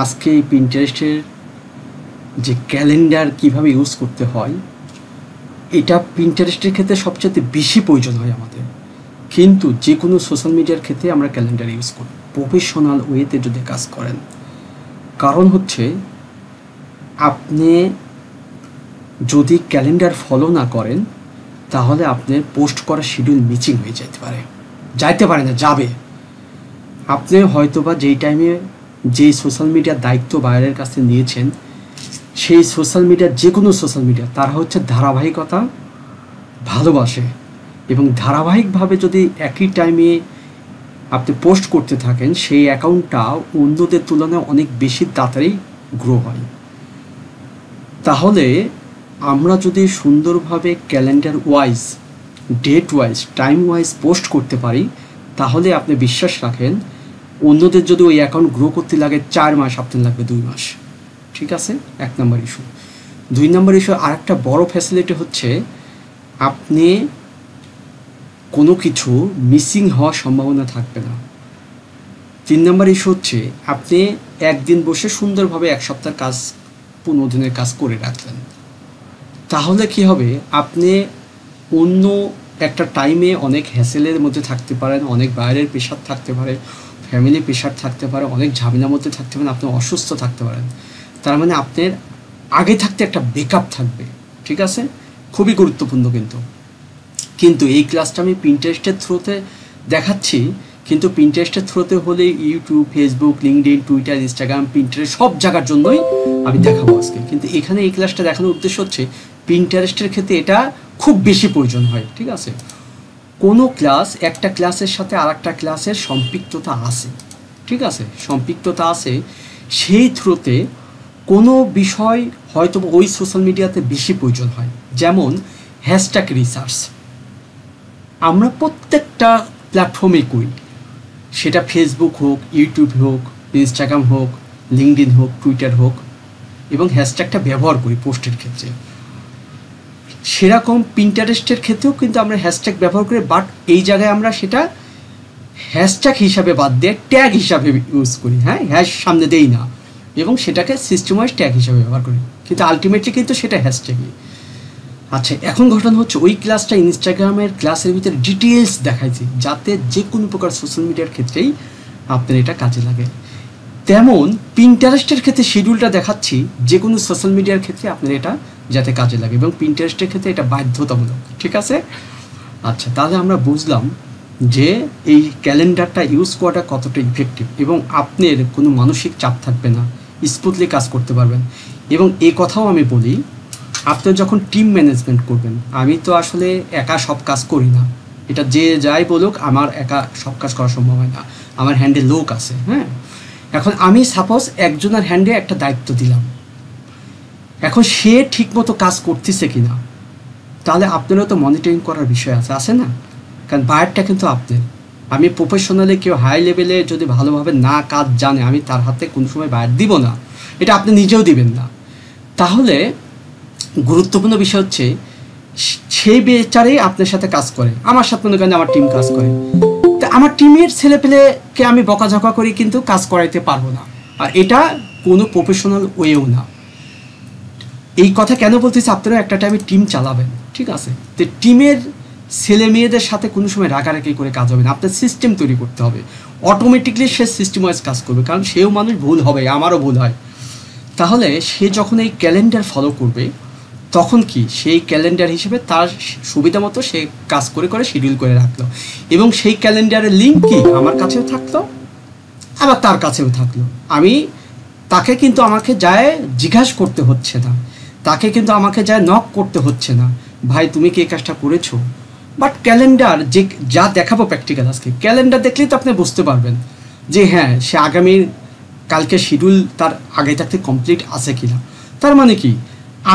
আজকে এই পিন্টারেস্টের যে ক্যালেন্ডার কিভাবে ইউজ করতে হয়, এটা পিন্টারেস্টের ক্ষেত্রে সবচেয়ে বেশি প্রয়োজন হয় আমাদের। কিন্তু যে কোনো সোশ্যাল মিডিয়ার ক্ষেত্রে আমরা ক্যালেন্ডার ইউজ করি প্রফেশনাল ওয়েতে যদি কাজ করেন। কারণ হচ্ছে আপনি যদি ক্যালেন্ডার ফলো না করেন তাহলে আপনার পোস্ট করা শিডিউল মিচিং হয়ে যেতে পারে না, যাবে। আপনি হয়তোবা যেই টাইমে যেই সোশ্যাল মিডিয়ার দায়িত্ব বাইরের কাছে নিয়েছেন, সেই সোশ্যাল মিডিয়া, যে কোনো সোশ্যাল মিডিয়া, তারা হচ্ছে ধারাবাহিকতা ভালোবাসে এবং ধারাবাহিকভাবে যদি একই টাইমে আপনি পোস্ট করতে থাকেন, সেই অ্যাকাউন্টটা অন্যদের তুলনায় অনেক বেশি তাড়াতাড়ি গ্রো হয়। তাহলে আমরা যদি সুন্দরভাবে calendar wise, date wise, time wise post করতে পারি, তাহলে আপনি বিশ্বাস রাখেন অন্যদের যদি ওই অ্যাকাউন্ট গ্রো করতে লাগে 4 মাস, আপনার লাগবে 2 মাস। ঠিক আছে, 1 নম্বর ইস্যু। 2 নম্বর ইস্যু আরেকটা বড় ফ্যাসিলিটি হচ্ছে আপনি কোনো কিছু মিসিং হওয়ার সম্ভাবনা থাকবে না। 3 নম্বর ইস্যু হচ্ছে আপনি একদিন বসে সুন্দরভাবে 1 সপ্তাহের কাজ 15 দিনের কাজ করে রাখলেন। তাহলে কি হবে, আপনি অন্য একটা টাইমে অনেক হ্যাসেলের মধ্যে থাকতে পারেন, অনেক বাইরের প্রেশার থাকতে পারে, ফ্যামিলি প্রেশার থাকতে পারে, অনেক ঝামেলার মধ্যে থাকতে পারেন, আপনি অসুস্থ থাকতে পারেন। তার মানে আপনার আগে থাকতে একটা ব্যাকআপ থাকবে। ঠিক আছে, খুবই গুরুত্বপূর্ণ। কিন্তু এই ক্লাসটা আমি পিন্টারেস্টের থ্রুতে দেখাচ্ছি, কিন্তু পিন্টারেস্টের থ্রুতে হলে YouTube, Facebook, LinkedIn, Twitter, Instagram, Pinterest সব জায়গার জন্যই আমি দেখাবো আজকে। কিন্তু এখানে এই ক্লাসটা দেখানোর উদ্দেশ্য হচ্ছে পিন্টারেস্টের ক্ষেত্রে এটা খুব বেশি প্রয়োজন হয়। ঠিক আছে, কোনো ক্লাস একটা ক্লাসের সাথে আরেকটা ক্লাসের সম্পৃক্ততা আছে। ঠিক আছে, সম্পৃক্ততা আছে, সেই থ্রুতে কোনো বিষয় হয়তো ওই সোশ্যাল মিডিয়াতে বেশি প্রয়োজন হয়। যেমন হ্যাশট্যাগ রিসার্চ আমরা প্রত্যেকটা প্ল্যাটফর্মে করি, সেটা ফেসবুক হোক, ইউটিউব হোক, ইনস্টাগ্রাম হোক, লিঙ্কডইন হোক, টুইটার হোক, এবং হ্যাশট্যাগটা ব্যবহার করি পোস্টের ক্ষেত্রে। সেরকম পিন্টারেস্টের ক্ষেত্রেও কিন্তু আমরা হ্যাশট্যাগ ব্যবহার করি, বাট এই জায়গায় আমরা সেটা হ্যাশট্যাগ হিসাবে বাদ দিয়ে ট্যাগ হিসাবে ইউজ করি। হ্যাঁ, হ্যাশ সামনে দেই না এবং সেটাকে সিস্টেম ওয়াইজ ট্যাগ হিসাবে ব্যবহার করি, কিন্তু আলটিমেটলি কিন্তু সেটা হ্যাশট্যাগই। আচ্ছা, এখন ঘটনা হচ্ছে ওই ক্লাসটা ইনস্টাগ্রামের ক্লাসের ভিতরে ডিটেলস দেখাইছি, যাতে যে কোনো প্রকার সোশ্যাল মিডিয়ার ক্ষেত্রেই আপনার এটা কাজে লাগে। তেমন পিন্টারেস্টের ক্ষেত্রে শিডিউলটা দেখাচ্ছি যে কোনো সোশ্যাল মিডিয়ার ক্ষেত্রে আপনার এটা যাতে কাজে লাগে, এবং পিন্টারেস্টের ক্ষেত্রে এটা বাধ্যতামূলক। ঠিক আছে, আচ্ছা, তাহলে আমরা বুঝলাম যে এই ক্যালেন্ডারটা ইউজ করাটা কতটা ইফেক্টিভ, এবং আপনার কোনো মানসিক চাপ থাকবে না, স্মুথলি কাজ করতে পারবেন। এবং এই কথাও আমি বলি, আপনি যখন টিম ম্যানেজমেন্ট করবেন, আমি তো আসলে একা সব কাজ করি না, এটা যে যাই বলুক, আমার একা সব কাজ করা সম্ভব হয় না, আমার হ্যান্ডে লোক আছে। হ্যাঁ, এখন আমি সাপোজ একজনের হ্যান্ডে একটা দায়িত্ব দিলাম, এখন সে ঠিকমতো কাজ করতেছে কিনা, তাহলে আপনারও তো মনিটরিং করার বিষয় আছে না? কারণ বায়ারটা কিন্তু আপনার। আমি প্রফেশনালি কেউ হাই লেভেলে যদি ভালোভাবে না কাজ জানে, আমি তার হাতে কোনো সময় বায়ার দিব না, এটা আপনি নিজেও দিবেন না। তাহলে গুরুত্বপূর্ণ বিষয় হচ্ছে সেই বেচারেই আপনার সাথে কাজ করে, আমার সাথে মনে করেন আমার টিম কাজ করে, তা আমার টিমের ছেলেপেলেকে আমি বকাঝকা করি কিন্তু কাজ করাইতে পারবো না, আর এটা কোনো প্রফেশনাল ওয়েও না। এই কথা কেন বলতেছি, আপনারা একটা টাইমে টিম চালাবেন। ঠিক আছে, তো টিমের ছেলে মেয়েদের সাথে কোনো সময় রাগারাগি করে কাজ হবে না, আপনার সিস্টেম তৈরি করতে হবে, অটোমেটিকলি সে সিস্টেম ওয়াইজ কাজ করবে, কারণ সেও মানুষ, ভুল হবে, আমারও ভুল হয়। তাহলে সে যখন এই ক্যালেন্ডার ফলো করবে, তখন কি সেই ক্যালেন্ডার হিসেবে তার সুবিধা মতো সে কাজ করে করে শিডিউল করে রাখলো, এবং সেই ক্যালেন্ডারের লিঙ্ক কি আমার কাছেও থাকলো, আবার তার কাছেও থাকলো। আমি তাকে কিন্তু আমাকে যায় জিজ্ঞাসা করতে হচ্ছে না, তাকে কিন্তু আমাকে যায় নক করতে হচ্ছে না, ভাই তুমি কি এই কাজটা করেছো। বাট ক্যালেন্ডার যে যা দেখাবো প্র্যাকটিক্যাল, আজকে ক্যালেন্ডার দেখলেই তো আপনি বুঝতে পারবেন যে হ্যাঁ, সে আগামী কালকে শিডিউল তার আগে থাকতে কমপ্লিট আছে কিনা। তার মানে কি,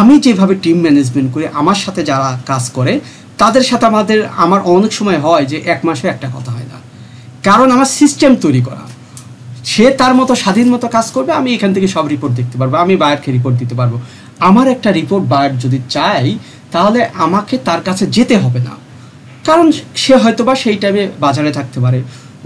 আমি যেভাবে টিম ম্যানেজমেন্ট করি, আমার সাথে যারা কাজ করে তাদের সাথে আমার অনেক সময় হয় যে 1 মাসে একটা কথা হয় না, কারণ আমার সিস্টেম তৈরি করা। সে তার মতো স্বাধীন মতো কাজ করবে, আমি এখান থেকে সব রিপোর্ট দেখতে পারবো, আমি বায়ারকে রিপোর্ট দিতে পারবো। আমার একটা রিপোর্ট বায়ার যদি চাই, তাহলে আমাকে তার কাছে যেতে হবে না, কারণ সে হয়তোবা সেই টাইমে বাজারে থাকতে পারে,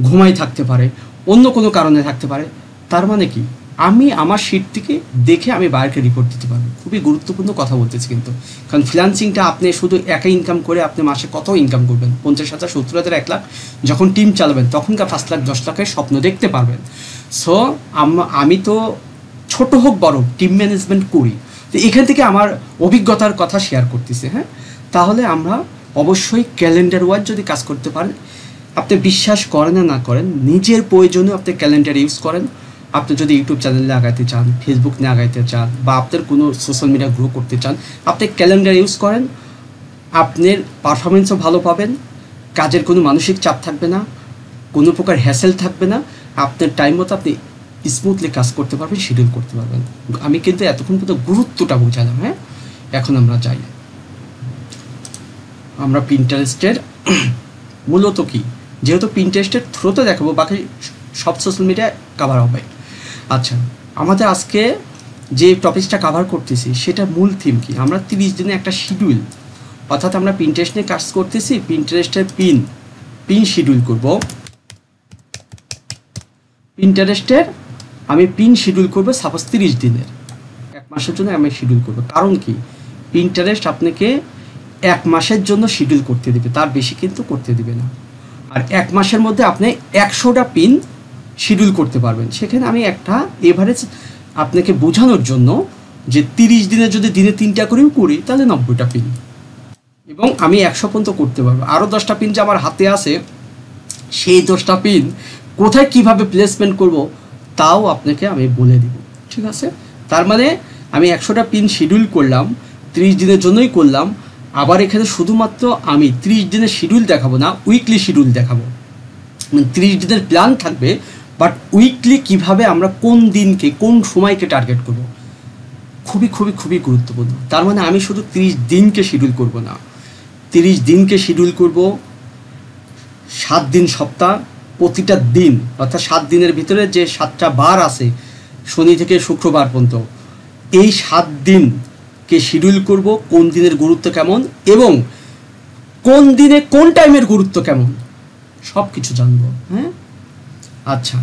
ঘুমাই থাকতে পারে, অন্য কোনো কারণে থাকতে পারে। তার মানে কি, আমি আমার শিট থেকে দেখে আমি বায়ারকে রিপোর্ট দিতে পারবো। খুবই গুরুত্বপূর্ণ কথা বলতেছি কিন্তু, কারণ ফ্রিল্যান্সিংটা আপনি শুধু একা ইনকাম করে আপনি মাসে কত ইনকাম করবেন, 50,000, 70,000, 1 লাখ, যখন টিম চালাবেন তখনকার 5 লাখ 10 লাখের স্বপ্ন দেখতে পারবেন। সো আমি তো ছোট হোক বড় টিম ম্যানেজমেন্ট করি, তো এখান থেকে আমার অভিজ্ঞতার কথা শেয়ার করতেছি। হ্যাঁ, তাহলে আমরা অবশ্যই ক্যালেন্ডার ওয়াইজ যদি কাজ করতে পারেন, আপনি বিশ্বাস করেন না করেন, নিজের প্রয়োজনে আপনি ক্যালেন্ডার ইউজ করেন। আপনি যদি ইউটিউব চ্যানেলে আগাইতে চান, ফেসবুক নিয়ে আগাইতে চান, বা আপনার কোনো সোশ্যাল মিডিয়া গ্রো করতে চান, আপনি ক্যালেন্ডার ইউজ করেন, আপনার পারফরমেন্সও ভালো পাবেন, কাজের কোনো মানসিক চাপ থাকবে না, কোনো প্রকার হ্যাসেল থাকবে না, আপনার টাইম মতো আপনি স্মুথলি কাজ করতে পারবেন, শিডিউল করতে পারবেন। আমি কিন্তু এতক্ষণ পর্যন্ত গুরুত্বটা বোঝালাম। হ্যাঁ, এখন আমরা যাই, আমরা পিন্টারেস্টের মূলত কি, যেহেতু পিন্টারেস্টের থ্রুতে দেখাবো, বাকি সব সোশ্যাল মিডিয়া কভার হবে। আচ্ছা, আমাদের আজকে যে টপিকসটা কভার করতেছি সেটা মূল থিম কি, আমরা 30 দিনে একটা শিডিউল, অর্থাৎ আমরা পিন্টারেস্ট নিয়ে কাজ করতেছি, পিন্টারেস্টের পিন শিডিউল করব। পিন্টারেস্টের আমি পিন শিডিউল করব সাপোজ 30 দিনের, 1 মাসের জন্য আমি শিডিউল করব। কারণ কি, পিন্টারেস্ট আপনাকে 1 মাসের জন্য শিডিউল করতে দেবে, তার বেশি কিন্তু করতে দিবে না। আর 1 মাসের মধ্যে আপনি 100টা পিন শিডিউল করতে পারবেন। সেখানে আমি একটা এভারেজ আপনাকে বোঝানোর জন্য, যে 30 দিনে যদি দিনে 3টা করেও করি তাহলে 90টা পিন, এবং আমি 100 পর্যন্ত করতে পারবো। আরও 10টা পিন যে আমার হাতে আছে, সেই 10টা পিন কোথায় কিভাবে প্লেসমেন্ট করব তাও আপনাকে আমি বলে দিব। ঠিক আছে, তার মানে আমি 100টা পিন শিডিউল করলাম, 30 দিনের জন্যই করলাম। আবার এখানে শুধুমাত্র আমি 30 দিনের শিডিউল দেখাবো না, উইকলি শিডিউল দেখাবো। 30 দিনের প্ল্যান থাকবে, বাট উইকলি কিভাবে আমরা কোন দিনকে কোন সময়কে টার্গেট করব, খুবই খুবই খুবই গুরুত্বপূর্ণ। তার মানে আমি শুধু 30 দিনকে শিডিউল করব না, 30 দিনকে শিডিউল করব, 7 দিন সপ্তাহ, প্রতিটা দিন, অর্থাৎ 7 দিনের ভিতরে যে 7টা বার আছে, শনি থেকে শুক্রবার পর্যন্ত, এই 7 দিনকে শিডিউল করব, কোন দিনের গুরুত্ব কেমন এবং কোন দিনে কোন টাইমের গুরুত্ব কেমন, সব কিছু জানবো। হ্যাঁ, আচ্ছা,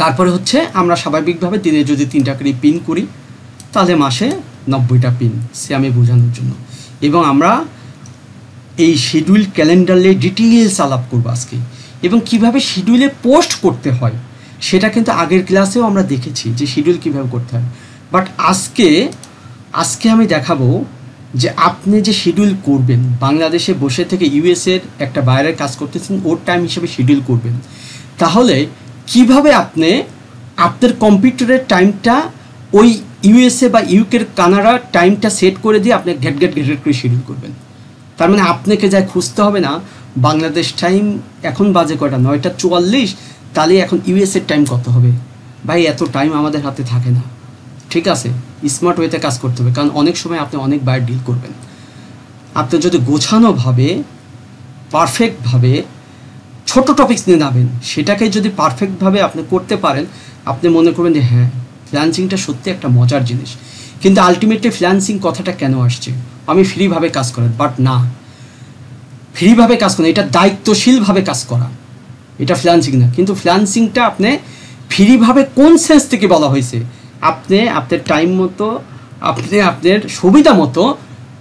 তারপরে হচ্ছে আমরা স্বাভাবিকভাবে দিনে যদি 3টা করে পিন করি তাহলে মাসে 90টা পিন, সে আমি বোঝানোর জন্য। এবং আমরা এই শিডিউল ক্যালেন্ডারে ডিটেইলস আলাপ করবো আজকে, এবং কিভাবে শিডিউলে পোস্ট করতে হয় সেটা কিন্তু আগের ক্লাসেও আমরা দেখেছি যে শিডিউল কীভাবে করতে হয়। বাট আজকে আমি দেখাবো যে আপনি যে শিডিউল করবেন, বাংলাদেশে বসে থেকে ইউএসের একটা বাইরের কাজ করতেছেন, ওর টাইম হিসেবে শিডিউল করবেন, তাহলে কিভাবে আপনি আপনার কম্পিউটারের টাইমটা ওই ইউএসএ বা ইউকের কানাডা টাইমটা সেট করে দিয়ে আপনি ঘেট করে শিডিউল করবেন। তার মানে আপনাকে যা খুঁজতে হবে না, বাংলাদেশ টাইম এখন বাজে কয়টা, 9:44, তাহলে এখন ইউএসএর টাইম কত হবে, ভাই এত টাইম আমাদের হাতে থাকে না। ঠিক আছে, স্মার্ট ওয়েতে কাজ করতে হবে, কারণ অনেক সময় আপনি অনেক বাইরে ডিল করবেন। আপনি যদি গোছানোভাবে, পারফেক্টভাবে ছোট টপিকস নিয়ে নামেন, সেটাকে যদি পারফেক্টভাবে আপনি করতে পারেন, আপনি মনে করবেন যে হ্যাঁ, ফ্রিল্যান্সিংটা সত্যি একটা মজার জিনিস। কিন্তু আলটিমেটলি ফ্রিল্যান্সিং কথাটা কেন আসছে, আমি ফ্রিভাবে কাজ করেন, বাট না, ফ্রিভাবে কাজ করেন এটা দায়িত্বশীলভাবে কাজ করা, এটা ফ্রিল্যান্সিং না। কিন্তু ফ্রিল্যান্সিংটা আপনি ফ্রিভাবে কোন সেন্স থেকে বলা হয়েছে, আপনি আপনার টাইম মতো, আপনি আপনার সুবিধা মতো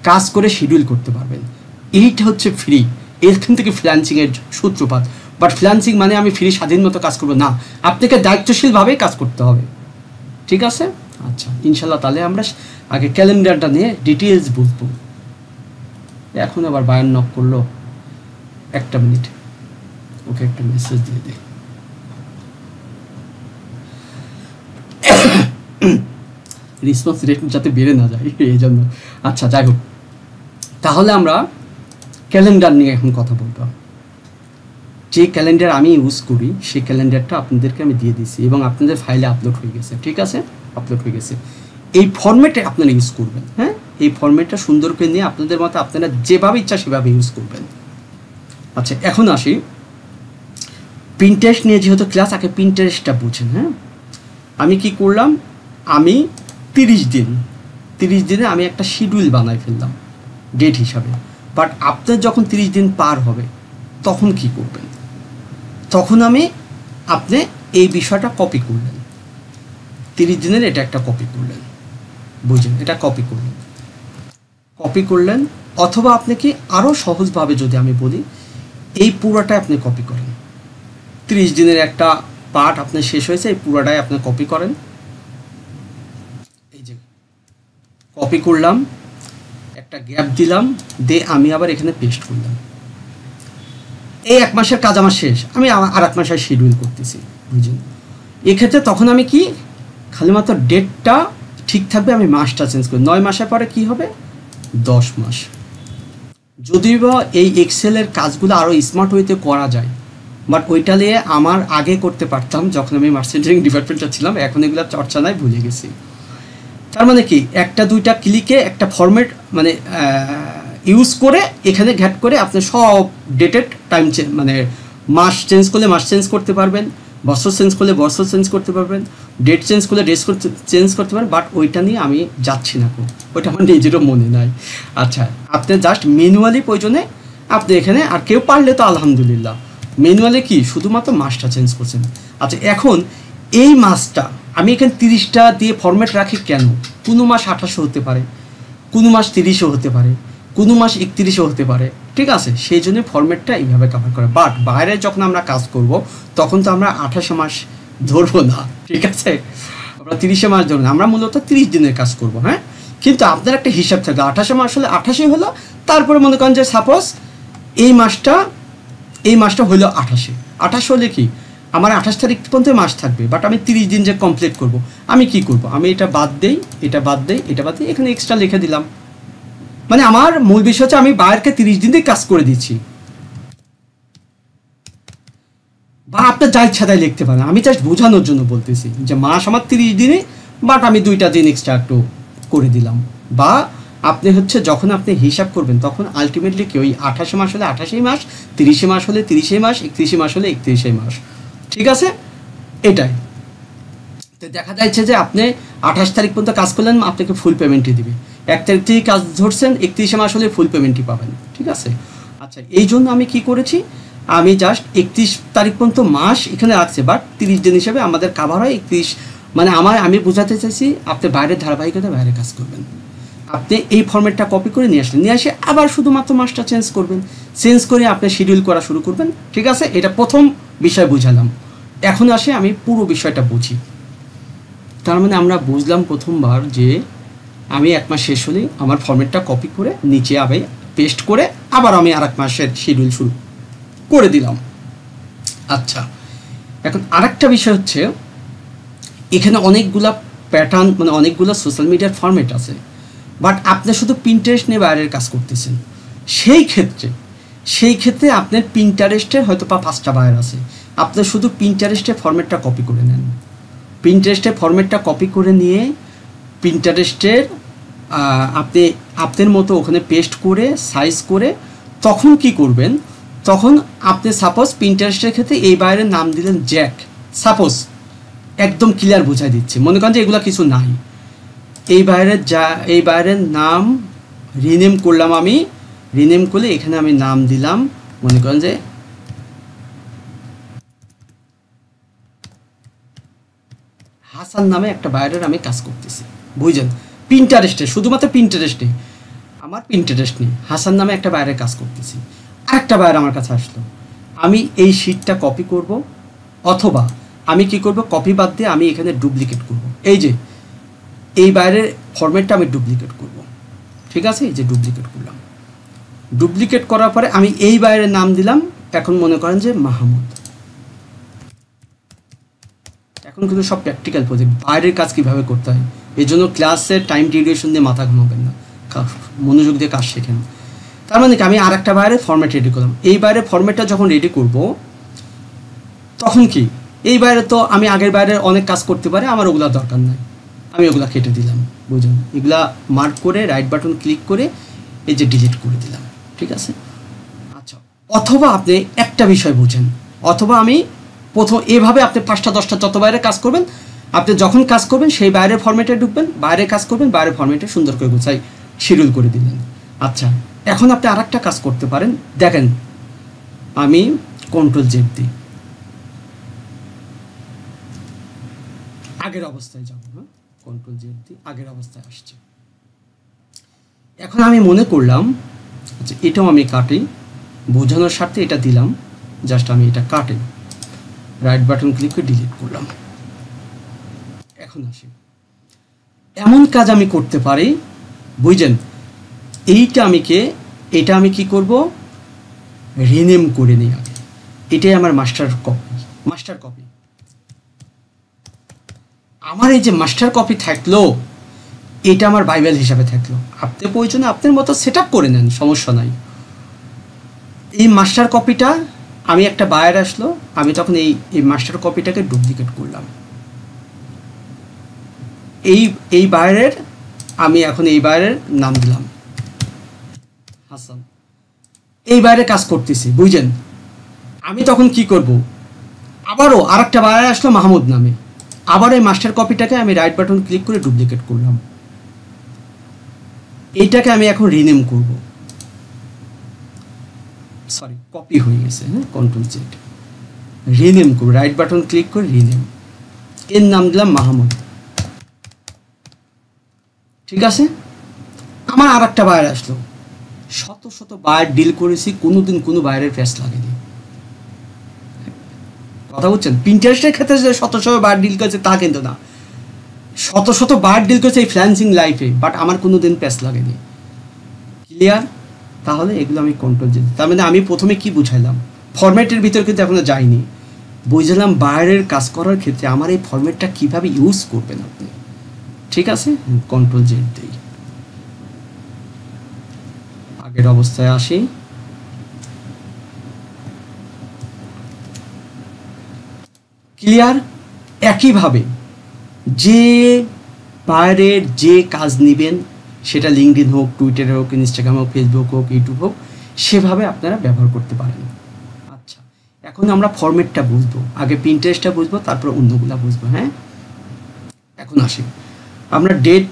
কাজ করে শিডিউল করতে পারবেন, এইটা হচ্ছে ফ্রি। এখান থেকে ফ্রিল্যান্সিংয়ের সূত্রপাত। বাট ফ্রিল্যান্সিং মানে আমি ফ্রি স্বাধীন মতো কাজ করবো না, আপনাকে দায়িত্বশীলভাবেই কাজ করতে হবে। ঠিক আছে, আচ্ছা, ইনশাল্লাহ তাহলে আমরা আগে ক্যালেন্ডারটা নিয়ে ডিটেলস বুঝবো। এখন আবার বায়ান নক করলো, 1 মিনিট, ওকে একটা মেসেজ দিয়ে দিই। রেসপন্স রেট যাতে বেড়ে না যায় এই জন্য। আচ্ছা, যাই হোক, তাহলে আমরা ক্যালেন্ডার নিয়ে এখন কথা বলবো। যে ক্যালেন্ডার আমি ইউজ করি সেই ক্যালেন্ডারটা আপনাদেরকে আমি দিয়ে দিয়েছি এবং আপনাদের ফাইলে আপলোড হয়ে গেছে। ঠিক আছে, আপলোড হয়ে গেছে। এই ফরম্যাটে আপনারা ইউজ করবেন। হ্যাঁ, এই ফরম্যাটটা সুন্দর করে নিয়ে আপনাদের মতো আপনারা যেভাবে ইচ্ছা সেভাবে ইউজ করবেন। আচ্ছা, এখন আসি পিন্টারেস্ট নিয়ে, যেহেতু ক্লাস, আগে পিন্টারেস্টটা বুঝেন। হ্যাঁ, আমি কি করলাম, আমি 30 দিনে আমি একটা শিডিউল বানাই ফেললাম ডেট হিসাবে। বাট আপনার যখন 30 দিন পার হবে তখন কি করবেন, তখন আপনি এই বিষয়টা কপি করলেন, 30 দিনের এটা একটা কপি করলেন, বুঝলেন, এটা কপি করলেন। অথবা আপনি কি আরও সহজভাবে যদি আমি বলি, এই পুরোটাই আপনি কপি করেন। 30 দিনের একটা পার্ট আপনার শেষ হয়েছে, এই পুরোটাই আপনি কপি করেন। এই যে কপি করলাম, একটা গ্যাপ দিলাম, দিয়ে আমি আবার এখানে পেস্ট করলাম। এই 1 মাসের কাজ আমার শেষ, আমি আর 1 মাসের শিডিউল করতেছি, বুঝলেন। এক্ষেত্রে তখন আমি কি খালি মাত্র ডেটটা ঠিক থাকবে, আমি মাসটা চেঞ্জ করি। 9 মাসের পরে কি হবে, 10 মাস। যদিও বা এই এক্সেলের কাজগুলো আরও স্মার্ট ওয়েতে করা যায়, বাট ওইটা নিয়ে আমার আগে করতে পারতাম যখন আমি মার্কেটিং ডিপার্টমেন্টে ছিলাম। এখন এগুলো চর্চা নাই, ভুলে গেছি। তার মানে কি, একটা দুইটা ক্লিকে একটা ফরম্যাট মানে ইউজ করে এখানে ঘ্যাট করে আপনি সব ডেটেড টাইম মানে মাস চেঞ্জ করলে মাস চেঞ্জ করতে পারবেন, বছর চেঞ্জ করলে বছর চেঞ্জ করতে পারবেন, ডেট চেঞ্জ করলে ডেট চেঞ্জ করতে পারবেন। বাট ওইটা নিয়ে আমি যাচ্ছি না, ওইটা আমার নিজেরও মনে নাই। আচ্ছা, আপনি জাস্ট ম্যানুয়ালি প্রয়োজনে আপনি এখানে, আর কেউ পারলে তো আলহামদুলিল্লাহ, ম্যানুয়ালি কি শুধুমাত্র মাসটা চেঞ্জ করছেন। আচ্ছা, এখন এই মাসটা আমি এখানে 30টা দিয়ে ফরম্যাট রাখি কেন? কোনো মাস 28 হতে পারে, কোনো মাস 30ও হতে পারে, কোনো মাস 31ও হতে পারে, ঠিক আছে? সেই জন্য ফরম্যাটটা এইভাবে কভার করে। বাট বাইরে যখন আমরা কাজ করব তখন তো আমরা 28 মাস ধরবো না, ঠিক আছে? আমরা 30 মাস ধরবো না, আমরা মূলত 30 দিনের কাজ করব, হ্যাঁ। কিন্তু আপনার একটা হিসাব থাকবে, 28 মাস হলে 28ই হলো, তারপরে মনে করেন যে সাপোজ এই মাসটা হলো 28 হলে কি আমার 28 তারিখ পর্যন্ত মাস থাকবে, বাট আমি 30 দিন যে কমপ্লিট করব, আমি কি করব, আমি এটা বাদ দেই, এটা বাদ দেই, এটা বাদ দিই, এখানে এক্সট্রা লিখে দিলাম। মানে আমার মূল বিষয় হচ্ছে আমি বাইরকে 30 দিন দিয়ে কাজ করে দিচ্ছি। বা আপনার যা ইচ্ছা তাই লিখতে পারেন, আমি জাস্ট বোঝানোর জন্য বলতেছি যে মাস আমার 30 দিনে, বাট আমি 2টা দিন এক্সট্রা একটু করে দিলাম। বা আপনি হচ্ছে যখন আপনি হিসাব করবেন তখন আলটিমেটলি কি ওই 28 মাস হলে 28 মাস, 30 মাস হলে 30 মাস, 31 মাস হলে 31 মাস, ঠিক আছে? এটাই তো দেখা যাচ্ছে যে আপনি 28 তারিখ পর্যন্ত কাজ করলেন, আপনাকে ফুল পেমেন্টই দিবে। 1 তারিখ থেকে কাজ ধরছেন, 31 মাস হলে ফুল পেমেন্টই পাবেন, ঠিক আছে? আচ্ছা, এই জন্য আমি কি করেছি, আমি জাস্ট 31 তারিখ পর্যন্ত মাস এখানে রাখছি, বাট 30 দিন হিসেবে আমাদের কাভার হয় 31। মানে আমি বোঝাতে চাইছি আপনি বাইরের ধারাবাহিকতা বাইরে কাজ করবেন। আপনি এই ফরম্যাটটা কপি করে নিয়ে আসে আবার শুধুমাত্র মাসটা চেঞ্জ করবেন, চেঞ্জ করে আপনি শিডিউল করা শুরু করবেন, ঠিক আছে? এটা প্রথম বিষয় বুঝালাম। এখন আসে আমি পুরো বিষয়টা বুঝি। তার মানে আমরা বুঝলাম প্রথমবার যে আমি 1 মাস শেষ হলেই আমার ফরম্যাটটা কপি করে নিচে আবার পেস্ট করে আবার আমি আর 1 মাসের শিডিউল শুরু করে দিলাম। আচ্ছা, এখন আরেকটা বিষয় হচ্ছে এখানে অনেকগুলা প্যাটার্ন মানে অনেকগুলো সোশ্যাল মিডিয়ার ফরম্যাট আছে, বাট আপনি শুধু পিন্টারেস্ট নিয়ে বাইরের কাজ করতেছেন। সেই ক্ষেত্রে আপনার পিন্টারেস্টের হয়তো বা 5টা বায়ার আছে, আপনি শুধু পিন্টারেস্টের ফরম্যাটটা কপি করে নেন। পিন্টারেস্টের ফরম্যাটটা কপি করে নিয়ে পিন্টারেস্টের আপনি আপনার মতো ওখানে পেস্ট করে সাইজ করে তখন কি করবেন, তখন আপনি সাপোজ পিন্টারেস্টের ক্ষেত্রে এই বাইরের নাম দিলেন জ্যাক, সাপোজ একদম ক্লিয়ার বোঝাই দিচ্ছে, মনে করেন যে এগুলো কিছু নাই। এই বাইরের নাম রিনেম করলাম, আমি রিনেম করলে এখানে আমি নাম দিলাম, মনে করেন যে হাসান নামে একটা বাইরের আমি কাজ করতেছি, বুঝলেন? পিন্টারেস্টে, শুধুমাত্র পিন্টারেস্টে, আমার পিন্টারেস্ট নেই, হাসান নামে একটা বাইরের কাজ করতেছি। আরেকটা বাইরে আমার কাছে আসলো, আমি এই শিটটা কপি করব, অথবা আমি কি করব, কপি বাদ দিয়ে আমি এখানে ডুপ্লিকেট করব। এই যে এই বাইরের ফরম্যাটটা আমি ডুপ্লিকেট করব, ঠিক আছে? এই যে ডুপ্লিকেট করলাম, ডুপ্লিকেট করার পরে আমি এই বাইরের নাম দিলাম, এখন মনে করেন যে মাহমুদ। এখন কিন্তু সব প্র্যাকটিক্যাল প্রজেক্ট, বাইরের কাজ কীভাবে করতে হয়, এই জন্য ক্লাসের টাইম ডিউরেশন দিয়ে মাথা ঘুমাবেন না, মনোযোগ দিয়ে কাজ শেখেন। তার মানে কি আমি আর একটা বাইরের ফরম্যাট রেডি করলাম, এই বাইরের ফরম্যাটটা যখন রেডি করব তখন কি এই বাইরে তো আমি আগের বাইরের অনেক কাজ করতে পারি, আমার ওগুলা দরকার নাই, আমি ওগুলা কেটে দিলাম, বুঝুন? এগুলা মার্ক করে রাইট বাটন ক্লিক করে এই যে ডিলিট করে দিলাম, ঠিক আছে? আচ্ছা, অথবা আপনি একটা বিষয় বুঝেন, অথবা আমি প্রথম এভাবে আপনি 5টা 10টা যত বাইরে কাজ করবেন, আপনি যখন কাজ করবেন সেই বাইরের ফরম্যাটে ঢুকবেন, বাইরে কাজ করবেন, বাইরের ফরম্যাটে সুন্দর করে গোছাই শিডিউল করে দিলেন। আচ্ছা, এখন আপনি আরেকটা কাজ করতে পারেন, দেখেন আমি Ctrl Z দিই, আগের অবস্থায় যাব, হ্যাঁ, কন্ট্রোল জেড দিয়ে আগের অবস্থায় আসছে। এখন আমি মনে করলাম আচ্ছা এটাও আমি কাটি, বোঝানোর স্বার্থে এটা দিলাম, জাস্ট আমি এটা কাটি, রাইট বাটন ক্লিক করে ডিলিট করলাম। এখন আসি, এমন কাজ আমি করতে পারি, বুঝছেন, এটা আমি কি করব, রিনেম করে নিই আগে। এটাই আমার মাস্টার কপি। আমার এই যে মাস্টার কপি থাকলো, এটা আমার বাইবেল হিসাবে থাকলো। আপনি প্রয়োজনে আপনার মতো সেট আপ করে নেন, সমস্যা নাই। এই মাস্টার কপিটা আমি একটা বায়ার আসলো, আমি তখন এই মাস্টার কপিটাকে ডুপ্লিকেট করলাম। এই বায়ারের আমি এখন এই বায়ারের নাম দিলাম হাসান। এই বায়ারে কাজ করতেছি, বুঝছেন। আমি তখন কি করব, আবারও আরেকটা বায়ার আসলো মাহমুদ নামে, আবার এই মাস্টার কপিটাকে আমি রাইট বাটন ক্লিক করে ডুপ্লিকেট করলাম। এইটাকে আমি এখন রিনেম করব, সরি কপি হয়ে গেছে, হ্যাঁ, কন্ট্রোল জেড, রিনেম করব, রাইট বাটন ক্লিক করে রিনেম, এর নাম দিলাম মাহমুদ। ঠিক আছে, আমার আর একটা বায়ার আসলো, শত বায়ার ডিল করেছি, কোনোদিন কোনো বায়ারের ফেস লাগেনি। কথা বলছেন, পিন্টারেস্টের ক্ষেত্রে যে শত বায়ার ডিল করেছে তা কিন্তু না, শত বায়ার ডিল করেছে এই ফ্রিল্যান্সিং লাইফে, বাট আমার কোনোদিন ফেস লাগেনি। ক্লিয়ার? তাহলে এগুলো আমি কন্ট্রোল জেড, তার মানে আমি প্রথমে কি বুঝাইলাম, ফরম্যাটের ভিতর কিন্তু এখনো যাইনি, বুঝলাম বায়ারের কাজ করার ক্ষেত্রে আমার এই ফরম্যাটটা কিভাবে ইউজ করবেন আপনি। ঠিক আছে, কন্ট্রোল জেড দিই, আগের অবস্থায় আসি। ক্লিয়ার? একইভাবে যে বায়ারের যে কাজ নেবেন, সেটা লিঙ্কডইন হোক, টুইটার হোক, ইনস্টাগ্রাম হোক, ফেসবুক হোক, ইউটিউব হোক, সেভাবে আপনারা ব্যবহার করতে পারেন। আচ্ছা, এখন আমরা ফরম্যাটটা বুঝবো, আগে পিন্টারেস্টটা বুঝবো, তারপর অন্যগুলা বুঝবো। হ্যাঁ, এখন আসি, আমরা ডেট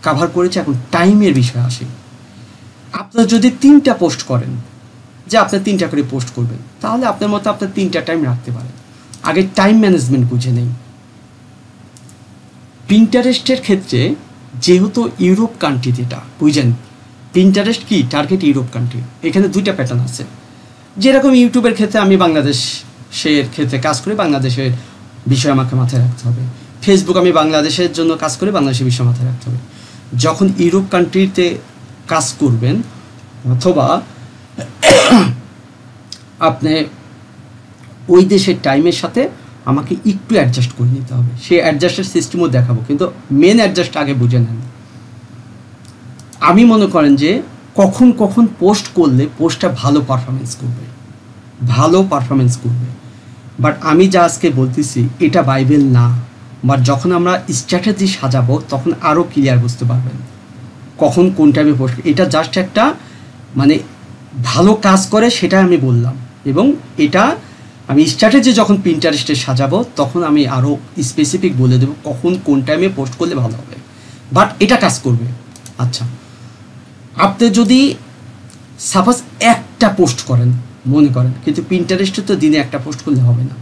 কাভার করেছি, এখন টাইমের বিষয়ে আসি। আপনারা যদি 3টা পোস্ট করেন, যে আপনি 3টা করে পোস্ট করবেন, তাহলে আপনার মতো আপনার 3টা টাইম রাখতে পারেন। আগে টাইম ম্যানেজমেন্ট বুঝে নেই। পিন্টারেস্টের ক্ষেত্রে যেহেতু ইউরোপ কান্ট্রি, যেটা বুঝেন, পিন্টারেস্ট কি টার্গেট ইউরোপ কান্ট্রি, এখানে 2টা প্যাটার্ন আছে। যেরকম ইউটিউবের ক্ষেত্রে আমি বাংলাদেশের ক্ষেত্রে কাজ করি, বাংলাদেশের বিষয় আমাকে মাথায় রাখতে হবে। ফেসবুক আমি বাংলাদেশের জন্য কাজ করি, বাংলাদেশের বিষয় মাথায় রাখতে হবে। যখন ইউরোপ কান্ট্রিতে কাজ করবেন, অথবা আপনি ওই দেশের টাইমের সাথে আমাকে একটু অ্যাডজাস্ট করে নিতে হবে, সেই অ্যাডজাস্টের সিস্টেমও দেখাবো, কিন্তু মেন অ্যাডজাস্ট আগে বুঝে নেন। আমি মনে করেন যে কখন পোস্ট করলে পোস্টটা ভালো পারফরমেন্স করবে, বাট আমি যা আজকে বলতেছি এটা বাইবেল না। বাট যখন আমরা স্ট্র্যাটেজি সাজাবো, তখন আরও ক্লিয়ার বুঝতে পারবেন কখন কোন টাইমে পোস্ট। এটা জাস্ট একটা মানে ভালো কাজ করে সেটা আমি বললাম, এবং এটা আমি স্ট্র্যাটেজি যখন পিন্টারেস্টে সাজাবো, তখন আমি আরও স্পেসিফিক বলে দেবো কখন কোন টাইমে পোস্ট করলে ভালো হবে, বাট এটা কাজ করবে। আচ্ছা, আপনি যদি সাপোজ একটা পোস্ট করেন মনে করেন, কিন্তু পিন্টারেস্টে তো দিনে একটা পোস্ট করলে হবে না,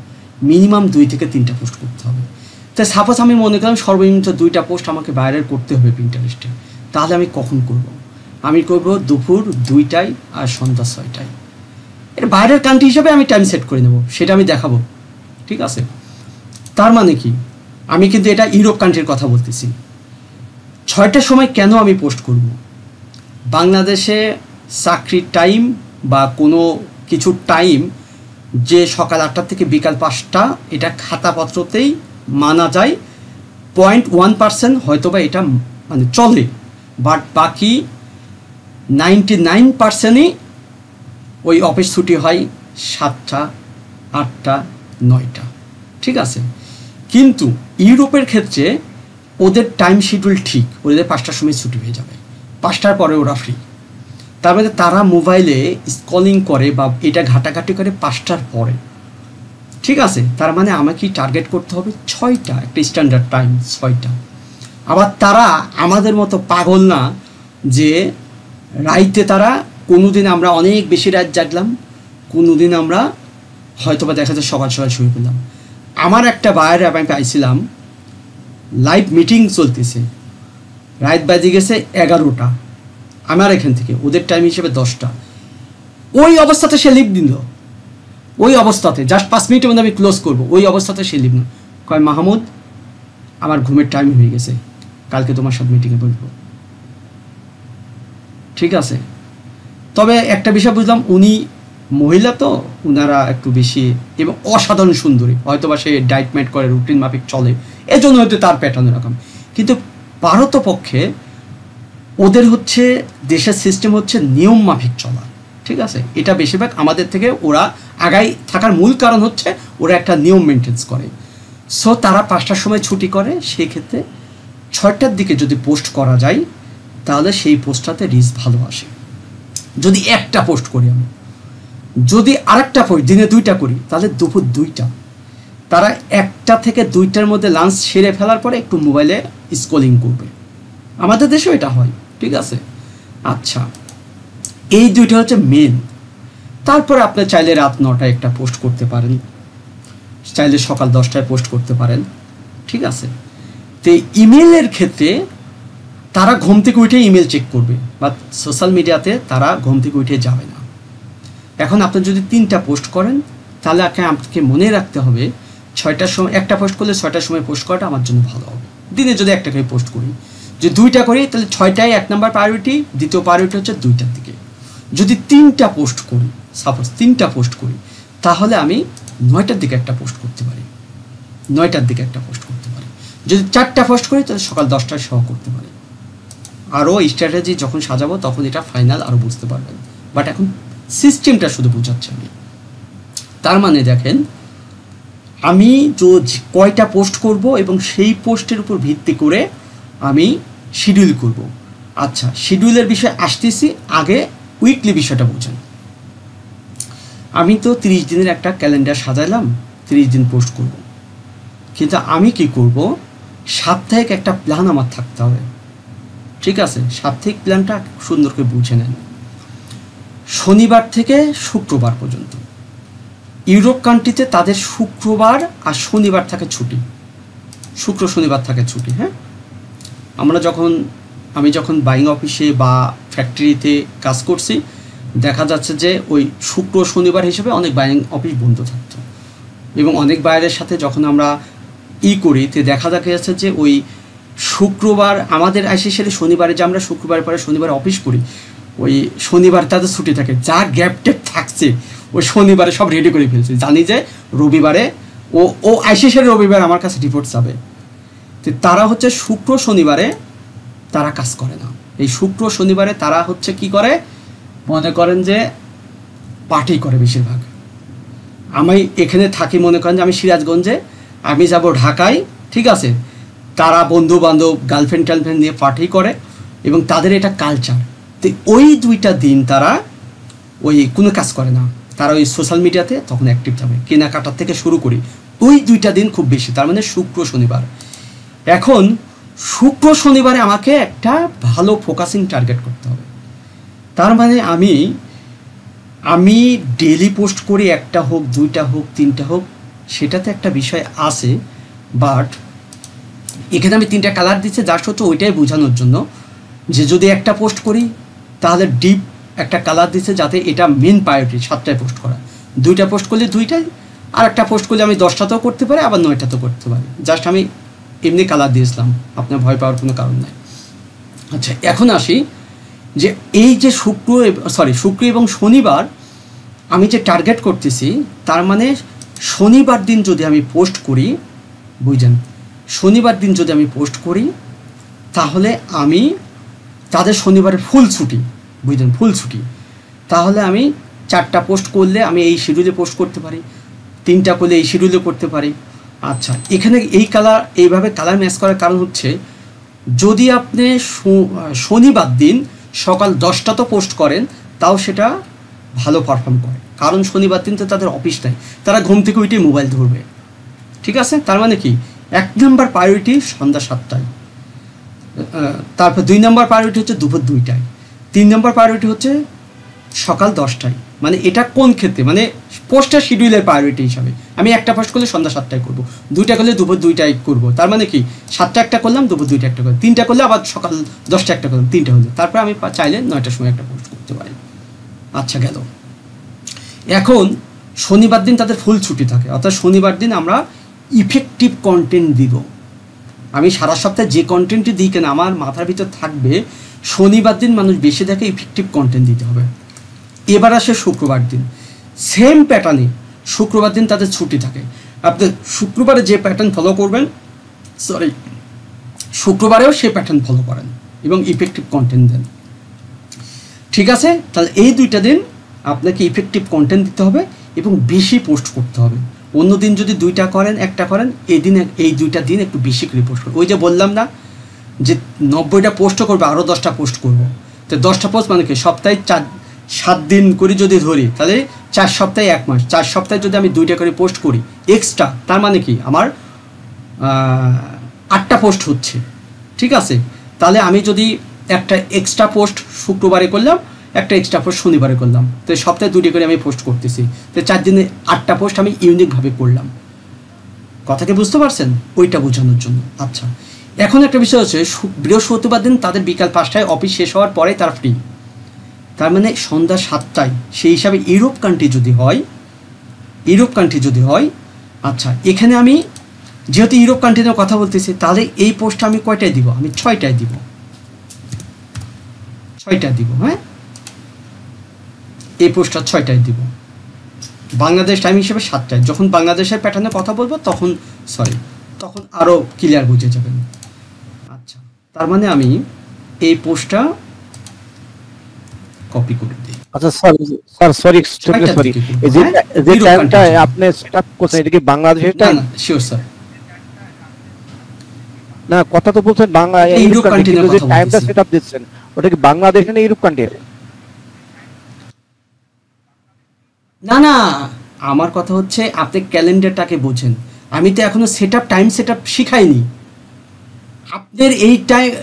মিনিমাম 2 থেকে 3টা পোস্ট করতে হবে। তাই সাপোজ আমি মনে করলাম সর্বনিম্ন 2টা পোস্ট আমাকে ভাইরাল করতে হবে পিন্টারেস্টে, তাহলে আমি কখন করব? আমি করব দুপুর 2টায় আর সন্ধ্যা 6টায়। এটা বাইরের কান্ট্রি হিসাবে আমি টাইম সেট করে নেব, সেটা আমি দেখাবো। ঠিক আছে, তার মানে কি, আমি কিন্তু এটা ইউরোপ কান্ট্রির কথা বলতেছি। 6টার সময় কেন আমি পোস্ট করব? বাংলাদেশে চাকরির টাইম বা কোনো কিছু টাইম যে সকাল 8টা থেকে বিকাল 5টা, এটা খাতাপত্রতেই মানা যায়। 0.1% হয়তো বা এটা মানে চলে, বাট বাকি 99%ই ওই অফিস ছুটি হয় 7টা, 8টা, 9টা। ঠিক আছে, কিন্তু ইউরোপের ক্ষেত্রে ওদের টাইম শিডিউল ঠিক, ওদের 5টার সময় ছুটি হয়ে যাবে, 5টার পরে ওরা ফ্রি। তার মধ্যে তারা মোবাইলে স্ক্রলিং করে বা এটা ঘাটাঘাটি করে 5টার পরে। ঠিক আছে, তার মানে আমাকে টার্গেট করতে হবে 6টা, একটা স্ট্যান্ডার্ড টাইম 6টা। আবার তারা আমাদের মতো পাগল না যে রাইতে তারা কোনোদিন আমরা অনেক বেশি রাত জাগলাম, কোনোদিন আমরা হয়তো বা দেখা যায় সকাল সকাল শুয়ে পেলাম। আমার একটা বায়ারে আমি পাইছিলাম লাইভ মিটিং চলতেছে, রাত বাজে গেছে 11টা আমার এখান থেকে, ওদের টাইম হিসেবে 10টা, ওই অবস্থাতে সে লিভ দিল, ওই অবস্থাতে জাস্ট 5 মিনিটের মধ্যে আমি ক্লোজ করবো, ওই অবস্থাতে সে লিভ না, কয় মাহমুদ আমার ঘুমের টাইম হয়ে গেছে, কালকে তোমার সাথে মিটিংয়ে বসবো। ঠিক আছে, তবে একটা বিষয় বুঝলাম, উনি মহিলা তো উনারা একটু বেশি এবং অসাধারণ সুন্দরী, হয়তো বা সে ডায়েট ম্যাট করে, রুটিন মাফিক চলে, এজন্য হয়তো তার প্যাটার্ন এরকম। কিন্তু পারতপক্ষে ওদের হচ্ছে দেশের সিস্টেম হচ্ছে নিয়ম মাফিক চলা। ঠিক আছে, এটা বেশিরভাগ আমাদের থেকে ওরা আগাই থাকার মূল কারণ হচ্ছে ওরা একটা নিয়ম মেনটেন্স করে। সো তারা 5টার সময় ছুটি করে, সেক্ষেত্রে 6টার দিকে যদি পোস্ট করা যায় তাহলে সেই পোস্টটাতে রিচ ভালো আসে। যদি একটা পোস্ট করি আমি, যদি আরেকটা পোস্ট দিনে 2টা করি, তাহলে দুপুর 2টা, তারা 1টা থেকে 2টার মধ্যে লাঞ্চ সেরে ফেলার পরে একটু মোবাইলে স্ক্রলিং করবে। আমাদের দেশেও এটা হয়। ঠিক আছে, আচ্ছা, এই 2টা হচ্ছে মেন। তারপরে আপনি চাইলে রাত 9টায় একটা পোস্ট করতে পারেন, চাইলে সকাল 10টায় পোস্ট করতে পারেন। ঠিক আছে, তো ইমেলের ক্ষেত্রে তারা ঘুম থেকে উঠে ইমেল চেক করবে, বা সোশ্যাল মিডিয়াতে তারা ঘুম থেকে উঠে যাবে না। এখন আপনি যদি 3টা পোস্ট করেন, তাহলে আপনাকে মনে রাখতে হবে 6টার সময় একটা পোস্ট করলে 6টার সময় পোস্ট করাটা আমার জন্য ভালো হবে। দিনে যদি একটা করে পোস্ট করি, যদি 2টা করি, তাহলে 6টায় 1 নম্বর প্রায়োরিটি, দ্বিতীয় প্রায়োরিটি হচ্ছে 2টার দিকে। যদি 3টা পোস্ট করি, সাপোজ 3টা পোস্ট করি, তাহলে আমি 9টার দিকে একটা পোস্ট করতে পারি, 9টার দিকে একটা পোস্ট করতে পারি। যদি 4টা পোস্ট করি, তাহলে সকাল 10টায় সহ করতে পারি। আরও স্ট্র্যাটেজি যখন সাজাবো তখন এটা ফাইনাল আরও বুঝতে পারবেন, বাট এখন সিস্টেমটা শুধু বোঝাচ্ছি আমি। তার মানে দেখেন, আমি কয়টা পোস্ট করব এবং সেই পোস্টের উপর ভিত্তি করে আমি শিডিউল করব। আচ্ছা, শিডিউলের বিষয়ে আসতেছি, আগে উইকলি বিষয়টা বোঝেন। আমি তো 30 দিনের একটা ক্যালেন্ডার সাজাইলাম, 30 দিন পোস্ট করব, কিন্তু আমি কি করব, সাপ্তাহিক একটা প্ল্যান আমার থাকতে হবে। ঠিক আছে, সাপ্তাহিক প্ল্যানটা সুন্দর করে বুঝে নেন। শনিবার থেকে শুক্রবার পর্যন্ত ইউরোপ কান্ট্রিতে তাদের শুক্রবার আর শনিবার থাকে ছুটি, শুক্র শনিবার থাকে ছুটি। হ্যাঁ, আমি যখন বাইং অফিসে বা ফ্যাক্টরিতে কাজ করছি, দেখা যাচ্ছে যে ওই শুক্র শনিবার হিসেবে অনেক বাইং অফিস বন্ধ থাকতো, এবং অনেক বাইরের সাথে যখন আমরা করি, তো দেখা যাচ্ছে যে ওই শুক্রবার আমাদের আইসিসির শনিবারে, যে আমরা শুক্রবার পরে শনিবারে অফিস করি, ওই শনিবার তাদের ছুটি থাকে, যা গ্যাপ ট্যাপ থাকছে ওই শনিবারে সব রেডি করে ফেলছে, জানি যে রবিবারে ও আইসিসির রবিবার আমার কাছে রিপোর্ট যাবে। তো তারা হচ্ছে শুক্র শনিবারে তারা কাজ করে না। এই শুক্র শনিবারে তারা হচ্ছে কি করে, মনে করেন যে পার্টি করে বেশিরভাগ। আমি এখানে থাকি, মনে করেন যে আমি সিরাজগঞ্জে, আমি যাব ঢাকায়। ঠিক আছে, তারা বন্ধু বান্ধব গার্লফ্রেন্ড টার্লফ্রেন্ড নিয়ে পার্টি করে, এবং তাদের এটা কালচার। তো ওই 2টা দিন তারা ওই কোনো কাজ করে না, তারা ওই সোশ্যাল মিডিয়াতে তখন অ্যাক্টিভ থাকবে, কেনাকাটার থেকে শুরু করি। ওই 2টা দিন খুব বেশি, তার মানে শুক্র শনিবার। এখন শুক্র শনিবারে আমাকে একটা ভালো ফোকাসিং টার্গেট করতে হবে। তার মানে আমি ডেলি পোস্ট করি, 1টা হোক, 2টা হোক, 3টা হোক, সেটাতে একটা বিষয় আছে। বাট এখানে আমি 3টা কালার দিচ্ছি, যার সত্ত্বেও ওইটাই বোঝানোর জন্য যে যদি একটা পোস্ট করি তাহলে ডিপ একটা কালার দিচ্ছে, যাতে এটা মেন প্রায়োরিটি 7টায় পোস্ট করা। 2টা পোস্ট করলে 2টায়, আর একটা পোস্ট করলে আমি 10টাতেও করতে পারি, আবার 9টাতেও করতে পারি। জাস্ট আমি এমনি কালার দিয়েছিলাম, আপনার ভয় পাওয়ার কোনো কারণ নাই। আচ্ছা, এখন আসি যে এই যে শুক্র এবং শনিবার আমি যে টার্গেট করতেছি, তার মানে শনিবার দিন যদি আমি পোস্ট করি, বুঝলেন, শনিবার দিন যদি আমি পোস্ট করি, তাহলে আমি তাদের শনিবারে ফুল ছুটি, বুঝলেন, ফুল ছুটি। তাহলে আমি 4টা পোস্ট করলে আমি এই শিডিউলে পোস্ট করতে পারি, 3টা করলে এই শিডিউলে করতে পারি। আচ্ছা, এখানে এইভাবে কালার ম্যাচ করার কারণ হচ্ছে, যদি আপনি শনিবার দিন সকাল 10টাতে পোস্ট করেন, তাও সেটা ভালো পারফর্ম করে, কারণ শনিবার দিন তো তাদের অফিস নাই, তারা ঘুম থেকে উঠে মোবাইল ধরবে। ঠিক আছে, তার মানে কি, 1 নম্বর প্রায়োরিটি সন্ধ্যা 7টায়, তারপর 2 নম্বর প্রায়োরিটি হচ্ছে দুপুর 2টায়, 3 নম্বর প্রায়োরিটি হচ্ছে সকাল 10টায়। মানে এটা কোন ক্ষেত্রে, মানে পোস্টের শিডিউলের প্রায়োরিটি হিসাবে আমি একটা পোস্ট করলে সন্ধ্যা 7টায় করবো, 2টা করলে দুপুর 2টায় করবো। তার মানে কি 7টা একটা করলাম, দুপুর 2টা একটা করলাম, 3টা করলে আবার সকাল 10টা একটা করলাম, 3টা হলো। তারপর আমি চাইলে 9টার সময় একটা পোস্ট করতে পারি। আচ্ছা গেল। এখন শনিবার দিন তাদের ফুল ছুটি থাকে, অর্থাৎ শনিবার দিন আমরা ইফেক্টিভ কন্টেন্ট দিব। আমি সারা সপ্তাহে যে কন্টেন্টটি দিই কেন আমার মাথার ভিতর থাকবে শনিবার দিন মানুষ বেশি দেখে ইফেক্টিভ কন্টেন্ট দিতে হবে। এবার আসে শুক্রবার দিন, সেম প্যাটার্নে শুক্রবার দিন তাদের ছুটি থাকে। আপনি শুক্রবারে যে প্যাটার্ন ফলো করবেন, শুক্রবারেও সে প্যাটার্ন ফলো করেন এবং ইফেক্টিভ কন্টেন্ট দেন। ঠিক আছে, তাহলে এই 2টা দিন আপনাকে ইফেক্টিভ কন্টেন্ট দিতে হবে এবং বেশি পোস্ট করতে হবে। অন্য দিন যদি 2টা করেন, একটা করেন, এই 2টা দিন একটু বেশি করে পোস্ট করবেন। ওই যে বললাম না যে 90টা পোস্টও করবে, আরও 10টা পোস্ট করবো, তো 10টা পোস্ট মানে কি সপ্তাহে 7 দিন করে যদি ধরি তাহলে 4 সপ্তাহে 1 মাস, 4 সপ্তাহে যদি আমি 2টা করে পোস্ট করি এক্সট্রা, তার মানে কি আমার 8টা পোস্ট হচ্ছে। ঠিক আছে, তাহলে আমি যদি একটা এক্সট্রা পোস্ট শুক্রবারে করলাম, একটা এক্সট্রা পোস্ট শনিবারে করলাম, তো সপ্তাহে 2টি করে আমি পোস্ট করতেছি, তো 4 দিনে 8টা পোস্ট আমি ইউনিকভাবে করলাম। কথাকে বুঝতে পারছেন? ওইটা বোঝানোর জন্য। আচ্ছা, এখন একটা বিষয় হচ্ছে বৃহস্পতিবার দিন তাদের বিকাল 5টায় অফিস শেষ হওয়ার পরে তারা ফ্রি, তার মানে সন্ধ্যা 7টায়। সেই হিসাবে ইউরোপ কান্ট্রি যদি হয়, আচ্ছা এখানে আমি যেহেতু ইউরোপ কান্ট্রি নিয়ে কথা বলতেছি, তাহলে এই পোস্টটা আমি কয়টায় দিব? আমি 6টায় দিব। হ্যাঁ, এই পোস্টটা 6টায় দিব। বাংলাদেশ টাইম হিসেবে 7টায়। যখন বাংলাদেশের প্যাটার্নে কথা বলবো তখন আরও ক্লিয়ার বুঝে যাবেন। আচ্ছা, তার মানে আমি এই পোস্টটা কপি করে দিই। আচ্ছা স্যার সরি এই যে টাইমটা আপনি সেটআপ করছেন এটা কি বাংলাদেশের টাইম? না শিওর স্যার, না কথা তো বলছেন বাংলা ইউরোপ কান্ট্রি, যে টাইমটা সেটআপ দিচ্ছেন ওটা কি বাংলাদেশ না ইউরোপ কান্ট্রি? না আমার কথা হচ্ছে আপনি ক্যালেন্ডারটাকে বোঝেন। আমি তো এখনো টাইম সেটআপ শিখাইনি। আপনাদের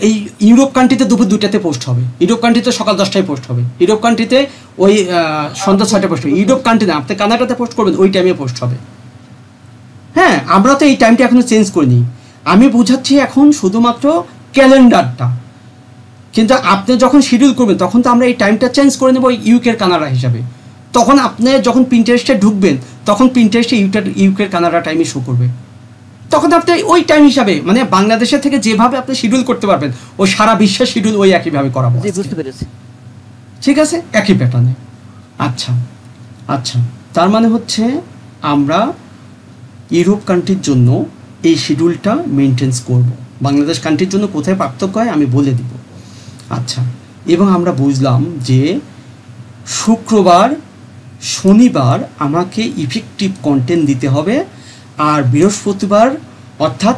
এই ইউরোপ কান্ট্রিতে দুপুর 2টাতে পোস্ট হবে, ইউরোপ কান্ট্রিতে সকাল 10টায় পোস্ট হবে, ইউরোপ কান্ট্রিতে ওই সন্ধ্যা 6টায় পোস্ট হবে। ইউরোপ কান্ট্রি না, আপনি কানাডাতে পোস্ট করবেন ওই টাইমে পোস্ট হবে। হ্যাঁ, আমরা তো এই টাইমটা এখনো চেঞ্জ করিনি। আমি বোঝাচ্ছি এখন শুধুমাত্র ক্যালেন্ডারটা, কিন্তু আপনি যখন শিডিউল করবেন তখন তো আমরা এই টাইমটা চেঞ্জ করে নেব ইউকের কানাডা হিসাবে। তখন আপনি যখন পিন্টারেস্টে ঢুকবেন তখন পিন্টারেস্টে ইউকের কানাডা টাইমে শো করবে। তখন আপনি ওই টাইম হিসাবে, মানে বাংলাদেশের থেকে যেভাবে আপনি শিডিউল করতে পারবেন ওই সারা বিশ্বের শিডিউল ওই একইভাবে করাবো। বুঝতে পেরেছি। ঠিক আছে, একই প্যাটার্নে। আচ্ছা, তার মানে হচ্ছে আমরা ইউরোপ কান্ট্রির জন্য এই শিডিউলটা মেনটেন্স করব। বাংলাদেশ কান্ট্রির জন্য কোথায় পার্থক্য হয় আমি বলে দিব। আচ্ছা, এবং আমরা বুঝলাম যে শুক্রবার শনিবার আমাকে ইফেক্টিভ কন্টেন্ট দিতে হবে, আর বৃহস্পতিবার অর্থাৎ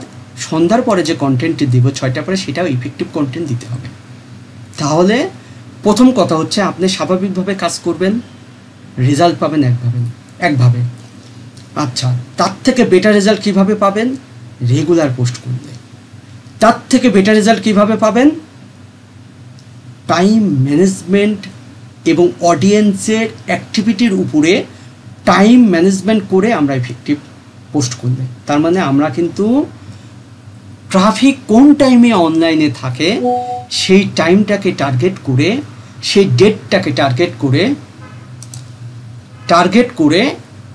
সন্ধ্যার পরে যে কন্টেন্টটি দেব 6টার পরে সেটাও ইফেক্টিভ কন্টেন্ট দিতে হবে। তাহলে প্রথম কথা হচ্ছে আপনি স্বাভাবিকভাবে কাজ করবেন, রেজাল্ট পাবেন একভাবে। আচ্ছা, তার থেকে বেটার রেজাল্ট কীভাবে পাবেন? রেগুলার পোস্ট করলে। তার থেকে বেটার রেজাল্ট কীভাবে পাবেন? টাইম ম্যানেজমেন্ট এবং অডিয়েন্সের অ্যাক্টিভিটির উপরে টাইম ম্যানেজমেন্ট করে আমরা ইফেক্টিভ পোস্ট করলে। তার মানে আমরা কিন্তু ট্রাফিক কোন টাইমে অনলাইনে থাকে সেই টাইমটাকে টার্গেট করে, সেই ডেটটাকে টার্গেট করে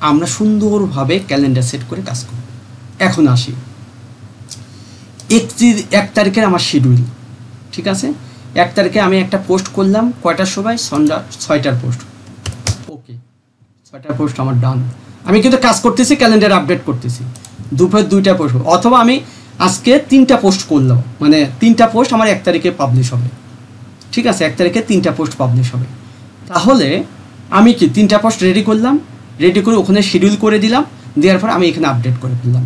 আমরা সুন্দরভাবে ক্যালেন্ডার সেট করে কাজ করব। এখন আসি 1 তারিখের আমার শিডিউল। ঠিক আছে, 1 তারিখে আমি একটা পোস্ট করলাম, কয়টার সময়? সন্ধ্যা 6টার পোস্ট। ওকে, 6টার পোস্ট আমার ডান। আমি কিন্তু কাজ করতেছি, ক্যালেন্ডার আপডেট করতেছি, দুপুর 2টা পোস্ট। অথবা আমি আজকে 3টা পোস্ট করলাম, মানে 3টা পোস্ট আমার 1 তারিখে পাবলিশ হবে। ঠিক আছে, 1 তারিখে 3টা পোস্ট পাবলিশ হবে। তাহলে আমি কি 3টা পোস্ট রেডি করে ওখানে শিডিউল করে দিলাম, দেওয়ার পর আমি এখানে আপডেট করে ফেললাম।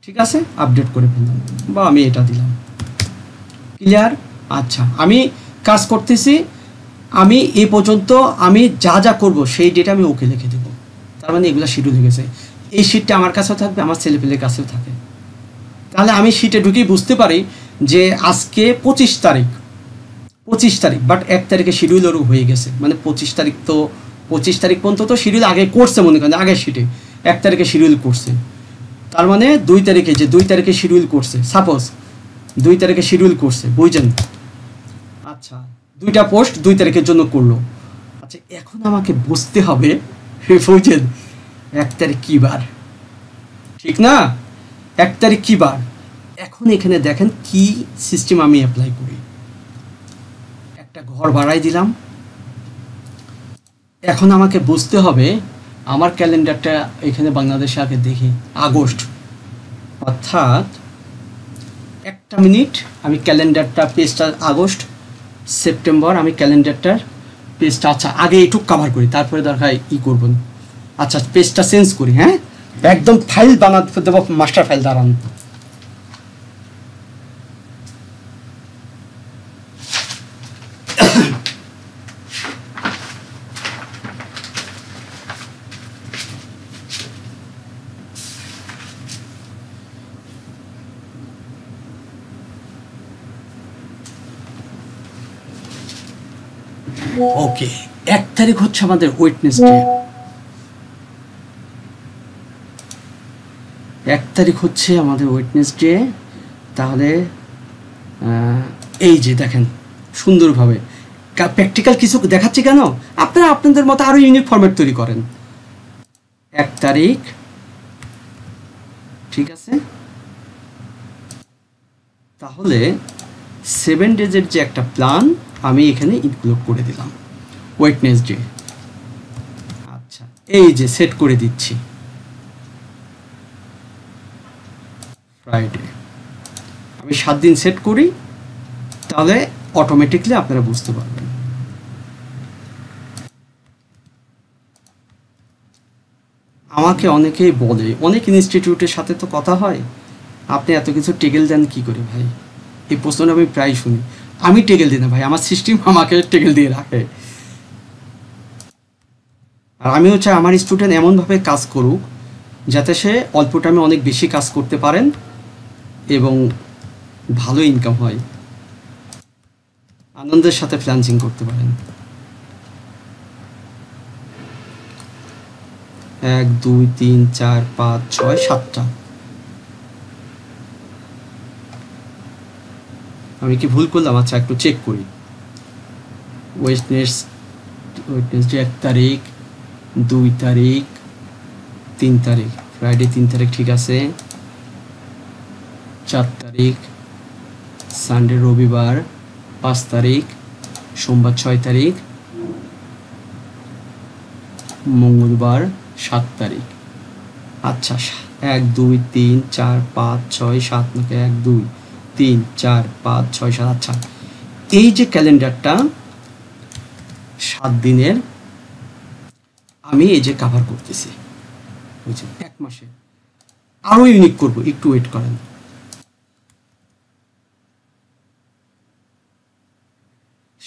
ঠিক আছে, আপডেট করে ফেললাম বা আমি এটা দিলাম। ক্লিয়ার? আচ্ছা, আমি কাজ করতেছি, আমি এই পর্যন্ত আমি যা করব সেই ডেটা আমি ওকে লিখে দেবো। তার মানে এগুলো শিডিউল হয়ে গেছে। এই শিটটা আমার কাছেও থাকবে, আমার ছেলেপেলের কাছেও থাকে। তাহলে আমি শিটে ঢুকেই বুঝতে পারি যে আজকে 25 তারিখ, 25 তারিখ, বাট 1 তারিখে শিডিউল ওর হয়ে গেছে, মানে 25 তারিখ, তো 25 তারিখ পর্যন্ত তো শিডিউল আগে করছে, মনে করেন আগের শিটে 1 তারিখে শিডিউল করছে, তার মানে 2 তারিখে, যে 2 তারিখে শিডিউল করছে, সাপোজ 2 তারিখে শিডিউল করছে, বুঝছেন? আচ্ছা, 2টা পোস্ট 2 তারিখের জন্য করলো। আচ্ছা, এখন আমাকে বুঝতে হবে, বুঝছেন, 1 তারিখ কী বার, ঠিক না? 1 তারিখ কী বার? এখন এখানে দেখেন কি সিস্টেম আমি অ্যাপ্লাই করি। একটা ঘর ভাড়াই দিলাম। এখন আমাকে বুঝতে হবে আমার ক্যালেন্ডারটা এখানে বাংলাদেশে আগে দেখি, আগস্ট, অর্থাৎ 1 মিনিট, আমি ক্যালেন্ডারটা পেজটা আগস্ট, সেপ্টেম্বর, আমি ক্যালেন্ডারটার পেজটা, আচ্ছা আগে এইটুক কভার করি, তারপরে দরকার ই করবেন। আচ্ছা, পেজটা চেঞ্জ করি, হ্যাঁ, একদম ফাইল বানাতে দেবো, মাস্টার ফাইল দাঁড়ান। ওকে, 1 তারিখ হচ্ছে আমাদের ওয়েডনেসডে। 1 তারিখ হচ্ছে আমাদের ওয়েডনেসডে। তাহলে এই যে দেখেন সুন্দরভাবে প্র্যাকটিক্যাল কিছু দেখাচ্ছি কেন, আপনারা আপনাদের মতো আরও ইউনিক ফরম্যাট তৈরি করেন। 1 তারিখ, ঠিক আছে। তাহলে 7 ডেজের যে একটা প্ল্যান আমি এখানে ইনক্লুড করে দিলাম, ওয়েডনেসডে। আচ্ছা, এই যে সেট করে দিচ্ছি ফ্রাইডে, আমি 7 দিন সেট করি, তাহলে অটোমেটিকলি আপনারা বুঝতে পারবেন। আমাকে অনেকেই বলে, অনেক ইনস্টিটিউটের সাথে তো কথা হয়, আপনি এত কিছু টেকেল দেন কি করে ভাই? এই প্রশ্নটা আমি প্রায় শুনি। আমি টেকেল দিই না ভাই, আমার সিস্টেম আমাকে টেকেল দিয়ে রাখে। আর আমিও চাই আমার স্টুডেন্ট এমনভাবে কাজ করুক যাতে সে অল্প টাইমে অনেক বেশি কাজ করতে পারেন এবং ভালো ইনকাম হয়, আনন্দের সাথে ফ্রিল্যান্সিং করতে পারেন। 1 2 3 4 5 6 7টা। আমি কি ভুল করলাম? আচ্ছা, একটু চেক করি। ওয়েডনেসডে 1 তারিখ, 2 তারিখ, 3 তারিখ, ফ্রাইডে 3 তারিখ, ঠিক আছে। 4 তারিখ, সানডে রবিবার 5 তারিখ, সোমবার 6 তারিখ, মঙ্গলবার 7 তারিখ। আচ্ছা, 1 2 3 4 5 6 7, নাকি 1 2 3 4 5 6 7। আচ্ছা, এই যে ক্যালেন্ডারটা 7 দিনের আমি এই যে কভার করতেছি, বুঝছেন, 1 মাসে আরও ইউনিক করব, একটু ওয়েট করেন।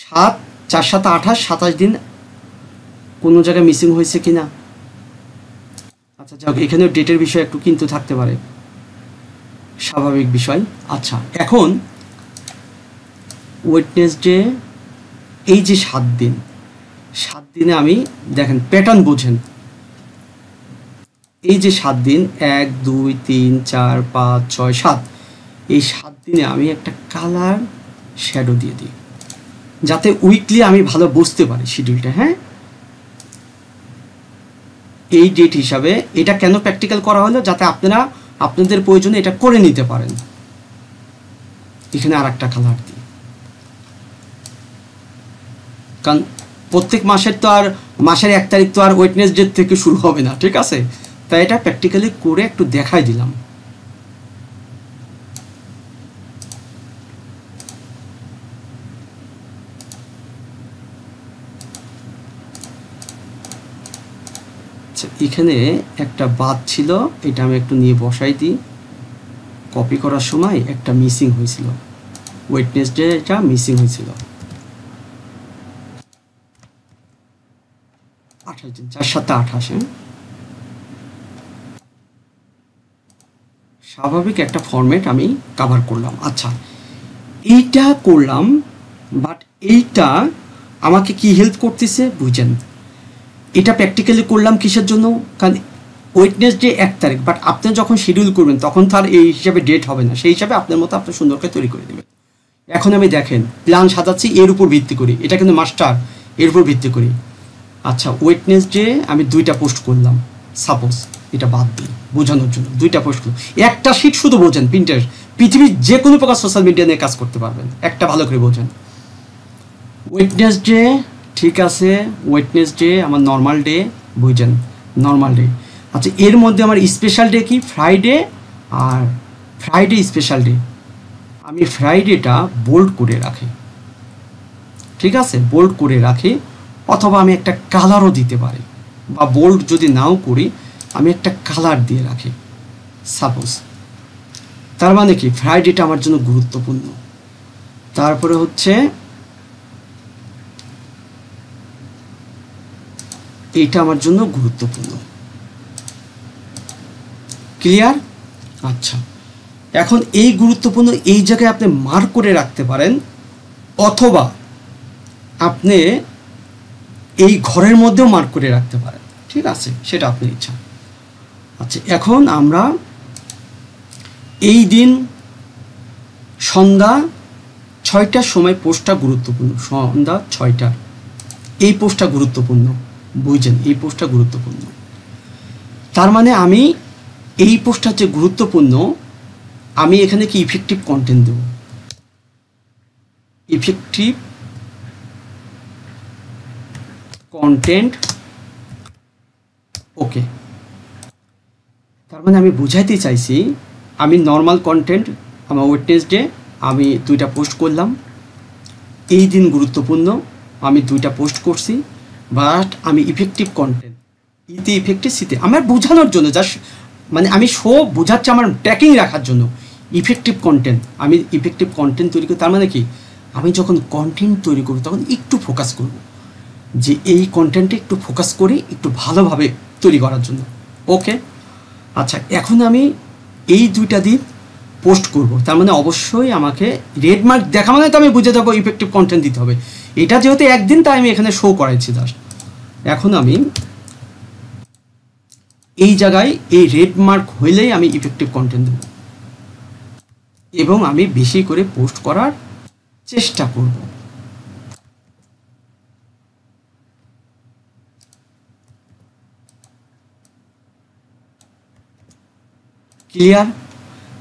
7 4 7 28, 27 দিন কোনো জায়গায় মিসিং হয়েছে কিনা। আচ্ছা, যাক, এখানেও ডেটের বিষয় একটু কিন্তু থাকতে পারে, স্বাভাবিক বিষয়। আচ্ছা, এখন ওয়েডনেসডে, এই যে 7 দিন, 7 দিনে আমি দেখেন প্যাটার্ন বোঝেন, এই যে 7 দিন 1 2 3 4 5 6 7, এই 7 দিনে আমি একটা কালার শ্যাডো দিয়ে দিই যাতে উইকলি আমি ভালো বুঝতে পারি শিডিউলটা। হ্যাঁ, এই ডেট হিসাবে এটা কেন প্র্যাকটিক্যাল করা হলো, যাতে আপনারা আপনাদের প্রয়োজনে এটা করে নিতে পারেন। এখানে আর একটা কালার দিই, কারণ প্রত্যেক মাসের তো আর মাসের 1 তারিখ তো আর ওয়েডনেসডে থেকে শুরু হবে না, ঠিক আছে? তাই এটা প্র্যাকটিক্যালি করে একটু দেখাই দিলাম। আচ্ছা, এখানে একটা বাদ ছিল, এটা আমি একটু নিয়ে বসাই দিই। কপি করার সময় একটা মিসিং হয়েছিল, ওয়েডনেসডেটা মিসিং হয়েছিল। 28 দিন, 4 7 28। স্বাভাবিক একটা ফরম্যাট আমি কভার করলাম। আচ্ছা, এইটা করলাম বাট এইটা আমাকে কি হেল্প করতেছে বুঝেন, এটা প্র্যাকটিক্যালি করলাম কিসের জন্য, কারণ ওয়েডনেসডে 1 তারিখ, বাট আপনি যখন শিডিউল করবেন তখন তার এই হিসাবে ডেট হবে না, সেই হিসাবে আপনার মতো আপনি সুন্দর করে তৈরি করে দেবেন। এখন আমি দেখেন প্ল্যান সাজাচ্ছি এর উপর ভিত্তি করি, এটা কিন্তু মাস্টার, এর উপর ভিত্তি করি। আচ্ছা ওয়েডনেসডে আমি 2টা পোস্ট করলাম, সাপোজ এটা বাদ দিই বোঝানোর জন্য, 2টা পোস্ট করলাম, একটা শিট শুধু বোঝেন, প্রিন্টারেস্ট পৃথিবীর যে কোনো প্রকার সোশ্যাল মিডিয়া নিয়ে কাজ করতে পারবেন, একটা ভালো করে বোঝেন। ওয়েডনেসডে ঠিক আছে, ওয়েডনেসডে আমার নর্মাল ডে, বুঝেন নর্মাল ডে। আচ্ছা এর মধ্যে আমার স্পেশাল ডে কি ফ্রাইডে, আর ফ্রাইডে স্পেশাল ডে, আমি ফ্রাইডেটা বোল্ড করে রাখি, ঠিক আছে বোল্ড করে রাখি, অথবা আমি একটা কালারও দিতে পারি, বা বোল্ড যদি নাও করি আমি একটা কালার দিয়ে রাখি সাপোজ। তার মানে কি ফ্রাইডেটা আমার জন্য গুরুত্বপূর্ণ। তারপরে হচ্ছে এইটা আমার জন্য গুরুত্বপূর্ণ, ক্লিয়ার? আচ্ছা এখন এই গুরুত্বপূর্ণ এই জায়গায় আপনি মার্ক করে রাখতে পারেন, অথবা আপনি এই ঘরের মধ্যেও মার্ক করে রাখতে পারেন, ঠিক আছে সেটা আপনার ইচ্ছা। আচ্ছা এখন আমরা এই দিন সন্ধ্যা 6টার সময় পোস্টটা গুরুত্বপূর্ণ, সন্ধ্যা 6টা, এই পোস্টটা গুরুত্বপূর্ণ, বুঝছেন এই পোস্টটা গুরুত্বপূর্ণ। তার মানে আমি এই পোস্টটা যে গুরুত্বপূর্ণ, আমি এখানে কি ইফেক্টিভ কন্টেন্ট দেব, ইফেক্টিভ কন্টেন্ট, ওকে। তার মানে আমি বুঝাইতে চাইছি আমি নর্মাল কন্টেন্ট, আমার ওয়েডনেসডে আমি 2টা পোস্ট করলাম, এই দিন গুরুত্বপূর্ণ আমি 2টা পোস্ট করছি, বাট আমি ইফেক্টিভ কন্টেন্ট, ইতে ইফেক্টিভ সিতে আমার বোঝানোর জন্য, জাস্ট মানে আমি শো বোঝাচ্ছি আমার ট্র্যাকিং রাখার জন্য, ইফেক্টিভ কন্টেন্ট, আমি ইফেক্টিভ কন্টেন্ট তৈরি করি। তার মানে কি আমি যখন কন্টেন্ট তৈরি করব তখন একটু ফোকাস করব, যে এই কন্টেন্টে একটু ফোকাস করি একটু ভালোভাবে তৈরি করার জন্য, ওকে। আচ্ছা এখন আমি এই 2টা দিন পোস্ট করব, তার মানে অবশ্যই আমাকে রেড মার্ক দেখা মানে তো আমি বুঝে যাবো ইফেক্টিভ কন্টেন্ট দিতে হবে, এটা যেহেতু একদিন তাই আমি এখানে শো করাইছি জাস্ট। এখন আমি এই জায়গায় এই রেড মার্ক হইলেই আমি ইফেক্টিভ কন্টেন্ট দেব, এবং আমি বেশি করে পোস্ট করার চেষ্টা করব। ক্লিয়ার?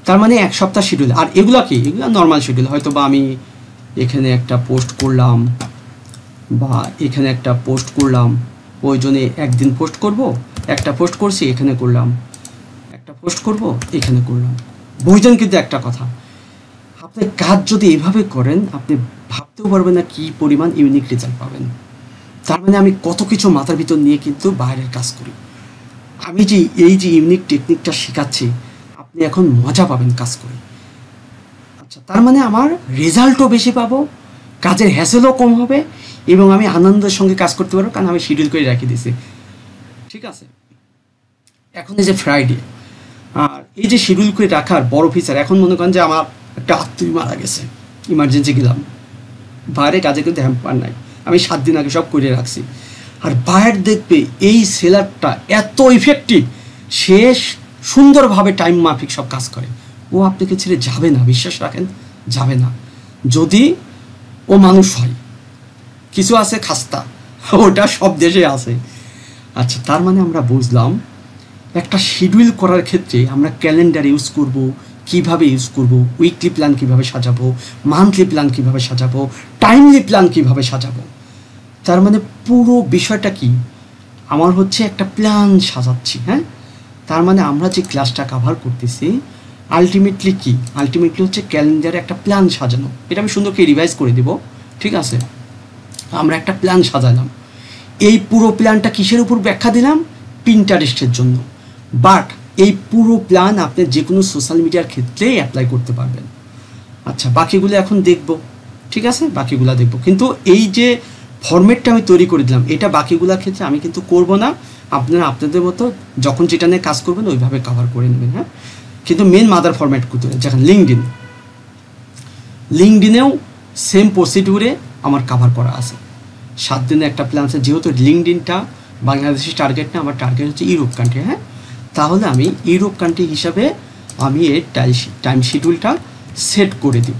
তার মানে 1 সপ্তাহ শিডিউল, আর এগুলো কি, এগুলো নর্মাল শিডিউল, হয়তো বা আমি এখানে একটা পোস্ট করলাম বা এখানে একটা পোস্ট করলাম, ওই জন্যে একদিন পোস্ট করব, একটা পোস্ট করছি এখানে করলাম, একটা পোস্ট করব এখানে করলাম, বুঝলেন? কিন্তু একটা কথা, আপনি কাজ যদি এভাবে করেন আপনি ভাবতেও পারবেন না কি পরিমাণ ইউনিক রেজাল্ট পাবেন। তার মানে আমি কত কিছু মাথার ভিতর নিয়ে কিন্তু বাইরের কাজ করি, আমি যে এই যে ইউনিক টেকনিকটা শেখাচ্ছি আপনি এখন মজা পাবেন কাজ করে। আচ্ছা তার মানে আমার রেজাল্টও বেশি পাবো, কাজের হ্যাসেলও কম হবে, এবং আমি আনন্দের সঙ্গে কাজ করতে পারবো, কারণ আমি শিডিউল করে রেখে দিয়েছি, ঠিক আছে। এখন এই যে ফ্রাইডে, আর এই যে শিডিউল করে রাখার বড় ফিচার, এখন মনে করেন যে আমার একটা আত্মীয় মারা গেছে, ইমার্জেন্সি গেলাম, বাইরে কাজে কিন্তু হ্যাম্পার নাই, আমি 7 দিন আগে সব করে রাখছি, আর বাইরে দেখবে এই সেলারটা এত ইফেক্টিভ, সে সুন্দরভাবে টাইম মাফিক সব কাজ করে, ও আপনাকে ছেড়ে যাবে না, বিশ্বাস রাখেন যাবে না, যদি ও মানুষ হয়। কিছু আছে খাস্তা, ওটা সব দেশে আছে। আচ্ছা তার মানে আমরা বুঝলাম একটা শিডিউল করার ক্ষেত্রে আমরা ক্যালেন্ডার ইউজ করব, কিভাবে ইউজ করব, উইকলি প্ল্যান কিভাবে সাজাবো, মান্থলি প্ল্যান কিভাবে সাজাবো, টাইমলি প্ল্যান কিভাবে সাজাবো। তার মানে পুরো বিষয়টা কি, আমার হচ্ছে একটা প্ল্যান সাজাচ্ছি, হ্যাঁ। তার মানে আমরা যে ক্লাসটা কভার করতেছি আলটিমেটলি কি, আলটিমেটলি হচ্ছে ক্যালেন্ডারে একটা প্ল্যান সাজানো, এটা আমি সুন্দর করে রিভাইজ করে দেব, ঠিক আছে। আমরা একটা প্ল্যান সাজালাম, এই পুরো প্ল্যানটা কিসের উপর ব্যাখ্যা দিলাম, পিন্টারেস্টের জন্য, বাট এই পুরো প্ল্যান আপনি যে কোনো সোশ্যাল মিডিয়ার ক্ষেত্রেই অ্যাপ্লাই করতে পারবেন। আচ্ছা বাকিগুলো এখন দেখব, ঠিক আছে বাকিগুলো দেখব, কিন্তু এই যে ফরম্যাটটা আমি তৈরি করে দিলাম এটা বাকিগুলোর ক্ষেত্রে আমি কিন্তু করব না, আপনারা আপনাদের মতো যখন যেটা নিয়ে কাজ করবেন ওইভাবে কভার করে নেবেন, হ্যাঁ। কিন্তু মেন মাদার ফরম্যাট করতে হবে, যেখানে লিঙ্কডিনেও সেম প্রসিডিউরে আমার কভার করা আছে। 7 দিনে একটা প্ল্যান আছে, যেহেতু লিঙ্কডইনটা বাংলাদেশের টার্গেট না, আমার টার্গেট হচ্ছে ইউরোপ কান্ট্রি। হ্যাঁ, তাহলে আমি ইউরোপ কান্ট্রি হিসাবে আমি এর টাইম শিডিউলটা সেট করে দিব।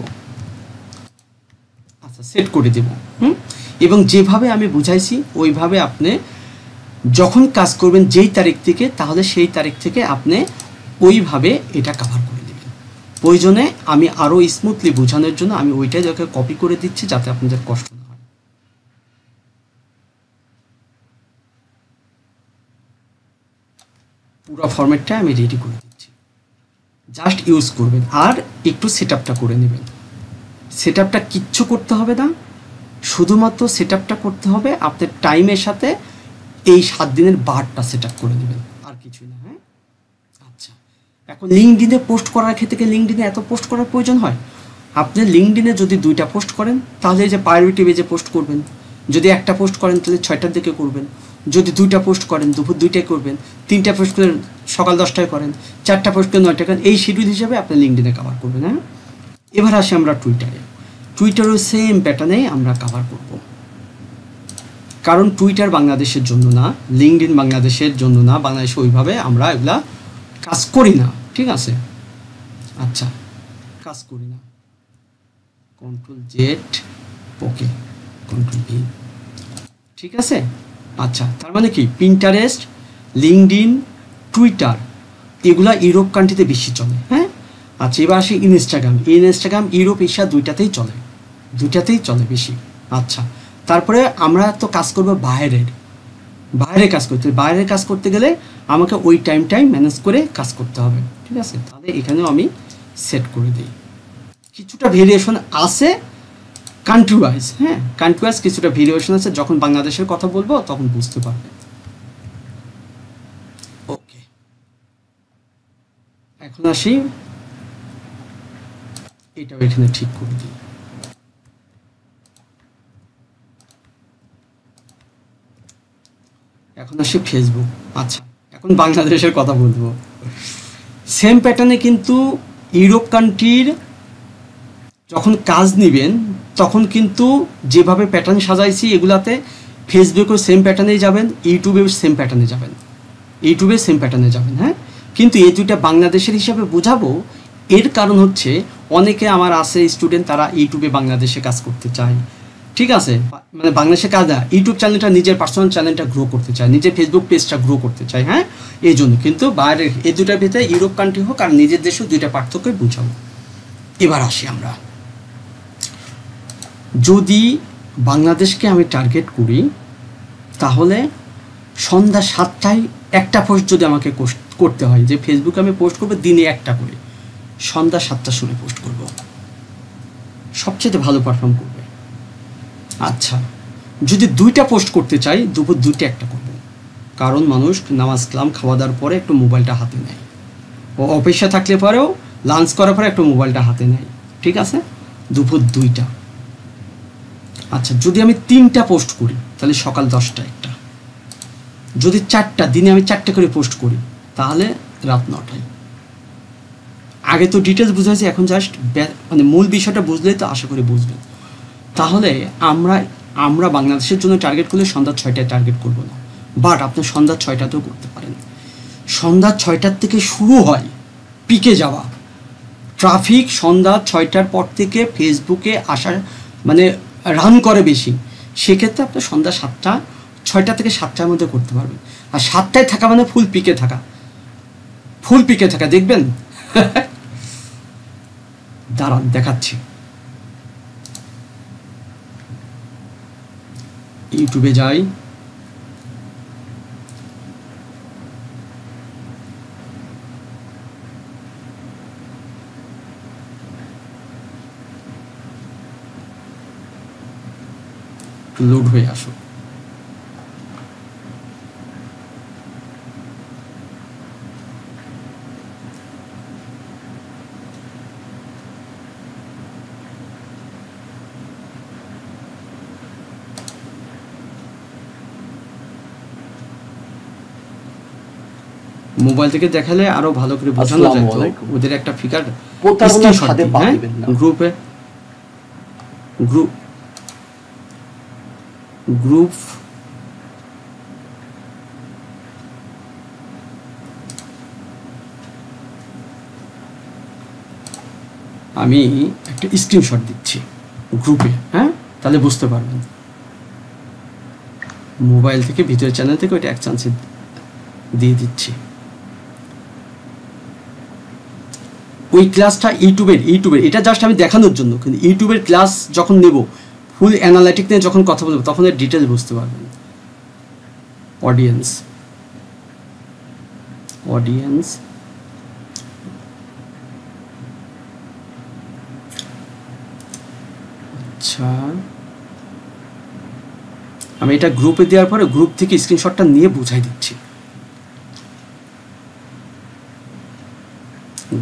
আচ্ছা, সেট করে দেব। এবং যেভাবে আমি বুঝাইছি ওইভাবে আপনি যখন কাজ করবেন যেই তারিখ থেকে, তাহলে সেই তারিখ থেকে আপনি ওইভাবে এটা কভার করে দেবেন। প্রয়োজনে আমি আরও স্মুথলি বোঝানোর জন্য আমি ওইটাই যাকে কপি করে দিচ্ছি, যাতে আপনাদের কষ্ট না হয়। পুরো ফরম্যাটটা আমি রেডি করে দিচ্ছি, জাস্ট ইউজ করবেন আর একটু সেট আপটা করে নেবেন। সেট আপটা কিচ্ছু করতে হবে না, শুধুমাত্র সেট আপটা করতে হবে আপনার টাইমের সাথে এই 7 দিনের বারটা সেট আপ করে দেবেন, আর কিছুই না। হ্যাঁ, আচ্ছা, এখন লিঙ্কডইনে পোস্ট করার ক্ষেত্রে লিঙ্কডইনে এত পোস্ট করার প্রয়োজন হয়? আপনি লিঙ্কডইনে যদি 2টা পোস্ট করেন তাহলে এই যে প্রায়োরিটি বেজে পোস্ট করবেন। যদি একটা পোস্ট করেন তাহলে 6টার দিকে করবেন। যদি 2টা পোস্ট করেন দুপুর 2টায় করবেন। 3টা পোস্ট করেন সকাল 10টায় করেন। 4টা পোস্ট করে 9টায় করেন। এই শিডিউল হিসাবে আপনি লিঙ্কডইনে কভার করবেন। হ্যাঁ, এবার আসি আমরা টুইটারেও সেম প্যাটার্নে আমরা কভার করব, কারণ টুইটার বাংলাদেশের জন্য না, লিঙ্কডইন বাংলাদেশের জন্য না, বাংলাদেশে ওইভাবে আমরা এগুলা কাজ করি না। ঠিক আছে, আচ্ছা, কাজ করি না। Ctrl+Z, ওকে, Ctrl+V, ঠিক আছে। আচ্ছা, তার মানে কি পিন্টারেস্ট, লিঙ্কডইন, টুইটার এগুলা ইউরোপ কান্ট্রিতে বেশি চলে। হ্যাঁ, আচ্ছা, এবার আসি ইনস্টাগ্রাম ইউরোপ এশিয়া দুইটাতেই চলে বেশি। আচ্ছা, তারপরে আমরা তো কাজ করবো বাইরের কাজ করতে গেলে আমাকে ওই টাইম ম্যানেজ করে কাজ করতে হবে। ঠিক আছে, তাহলে এখানেও আমি সেট করে দিই। কিছুটা ভেরিয়েশন আছে কান্ট্রি ওয়াইজ। হ্যাঁ, কান্ট্রি ওয়াইজ কিছুটা ভেরিয়েশন আছে, যখন বাংলাদেশের কথা বলবো তখন বুঝতে পারবে। ওকে, এখন আসি, এটাও এখানে ঠিক করে দিই। এখন আসি ফেসবুক। আচ্ছা, এখন বাংলাদেশের কথা বলবো। সেম প্যাটার্নে কিন্তু ইউরোপ কান্ট্রির যখন কাজ নেবেন তখন কিন্তু যেভাবে প্যাটার্ন সাজাইছি এগুলাতে ফেসবুকেও সেম প্যাটার্নেই যাবেন, ইউটিউবেও সেম প্যাটার্নে যাবেন। হ্যাঁ, কিন্তু এই দুইটা বাংলাদেশের হিসাবে বোঝাবো। এর কারণ হচ্ছে অনেকে আমার আছে স্টুডেন্ট, তারা ইউটিউবে বাংলাদেশে কাজ করতে চায়। ঠিক আছে, মানে বাংলাদেশে কাজ না, ইউটিউব চ্যানেলটা, নিজের পার্সোনাল চ্যানেলটা গ্রো করতে চায়, নিজের ফেসবুক পেজটা গ্রো করতে চায়। হ্যাঁ, এই জন্য কিন্তু বাইরের এই দুটার ভিতরে ইউরোপ কান্ট্রি হোক আর নিজের দেশেও দুইটা পার্থক্য বুঝাবো। এবার আসি আমরা, যদি বাংলাদেশকে আমি টার্গেট করি তাহলে সন্ধ্যা 7টায় একটা পোস্ট যদি আমাকে করতে হয়, যে ফেসবুকে আমি পোস্ট করবো দিনে একটা করে, সন্ধ্যা 7টার সময় পোস্ট করব, সবচেয়ে ভালো পারফর্ম করবে। আচ্ছা, যদি 2টা পোস্ট করতে চাই দুপুর 2টায় একটা করব, কারণ মানুষ নামাজ কালাম খাওয়া দাওয়ার পরে একটু মোবাইলটা হাতে নেয়, ও অফিসে থাকলে পরেও লাঞ্চ করার পরে একটু মোবাইলটা হাতে নেয়। ঠিক আছে, দুপুর 2টা। আচ্ছা, যদি আমি 3টা পোস্ট করি তাহলে সকাল 10টায় একটা, যদি 4টা দিনে আমি 4টে করে পোস্ট করি তাহলে রাত 9টায়। আগে তো ডিটেলস বুঝাইছি, এখন জাস্ট মানে মূল বিষয়টা বুঝলেই তো আশা করি বুঝবেন। তাহলে আমরা বাংলাদেশের জন্য টার্গেট করলে সন্ধ্যা 6টায় টার্গেট করব না, বাট আপনি সন্ধ্যা 6টাতেও করতে পারেন। সন্ধ্যা 6টার থেকে শুরু হয় পিকে যাওয়া ট্রাফিক, সন্ধ্যা 6টার পর থেকে ফেসবুকে আসার মানে রান করে বেশি, সেক্ষেত্রে আপনি সন্ধ্যা 6টা থেকে 7টার মধ্যে করতে পারবেন। আর 7টায় থাকা মানে ফুল পিকে থাকা দেখবেন। দাঁড়ান দেখাচ্ছি, ইউটিউবে যাই, লোড হয়ে আসো। মোবাইল থেকে দেখালে আরো ভালো করে বোঝানো যেত, ওদের একটা ফিগার গ্রুপে গ্রুপ আমি একটা স্ক্রিনশট দিচ্ছি গ্রুপে, হ্যাঁ, তাহলে বুঝতে পারবেন। মোবাইল থেকে ভিডিও চ্যানেল থেকে ওইটা এক চান্সে দিয়ে দিচ্ছি। ওই ক্লাসটা ইউটিউবের এটা জাস্ট আমি দেখানোর জন্য, কিন্তু ইউটিউবের ক্লাস যখন নেব, ফুল অ্যানালাইটিক নিয়ে যখন কথা বলবো, তখন এর ডিটেলস বুঝতে পারবেন। অডিয়েন্স আচ্ছা, আমি এটা গ্রুপে দেওয়ার পরে গ্রুপ থেকে স্ক্রিনশটটা নিয়ে বুঝাই দিচ্ছি।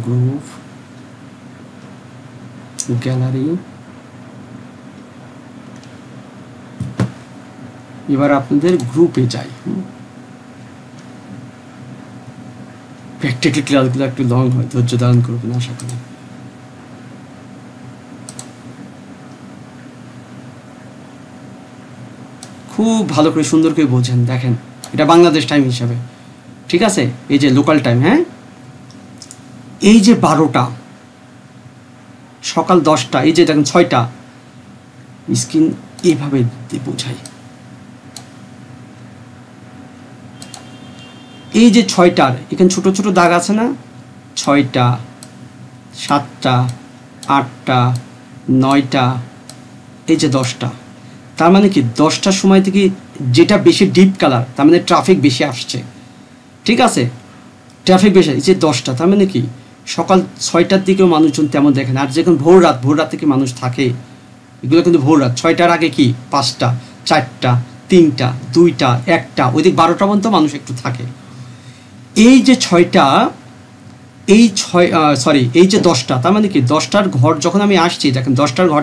গ্রুপ গ্যালারি, এবার আপনাদের গ্রুপে যাই। প্র্যাকটিক্যাল ক্লাসগুলো একটু লং হয়, ধৈর্য ধারণ করবেন আশা করি। খুব ভালো করে সুন্দর করে বোঝেন, দেখেন এটা বাংলাদেশ টাইম হিসাবে, ঠিক আছে, এই যে লোকাল টাইম, হ্যাঁ, এই যে 12টা, সকাল 10টা, এই যে দেখেন 6টা, স্ক্রিন এইভাবে বোঝাই। এই যে 6টার এখানে ছোট ছোট দাগ আছে না, 6টা, 7টা, 8টা, 9টা, এই যে 10টা, তার মানে কি 10টার সময় থেকে যেটা বেশি ডিপ কালার, তার মানে ট্রাফিক বেশি আসছে, ঠিক আছে, ট্রাফিক বেশি, এই যে 10টা, তার মানে কি সকাল 6টার দিকেও মানুষজন তেমন দেখেন। আর যখন ভোর রাত থেকে মানুষ থাকে, এগুলো কিন্তু ভোর রাত, 6টার আগে কি 5টা, 4টা, 3টা, 2টা, 1টা, ওই দিক 12টা পর্যন্ত মানুষ একটু থাকে। এই যে 6টা, এই যে 10টা, তার মানে কি 10টার ঘর যখন আমি আসছি, দেখেন 10টার ঘর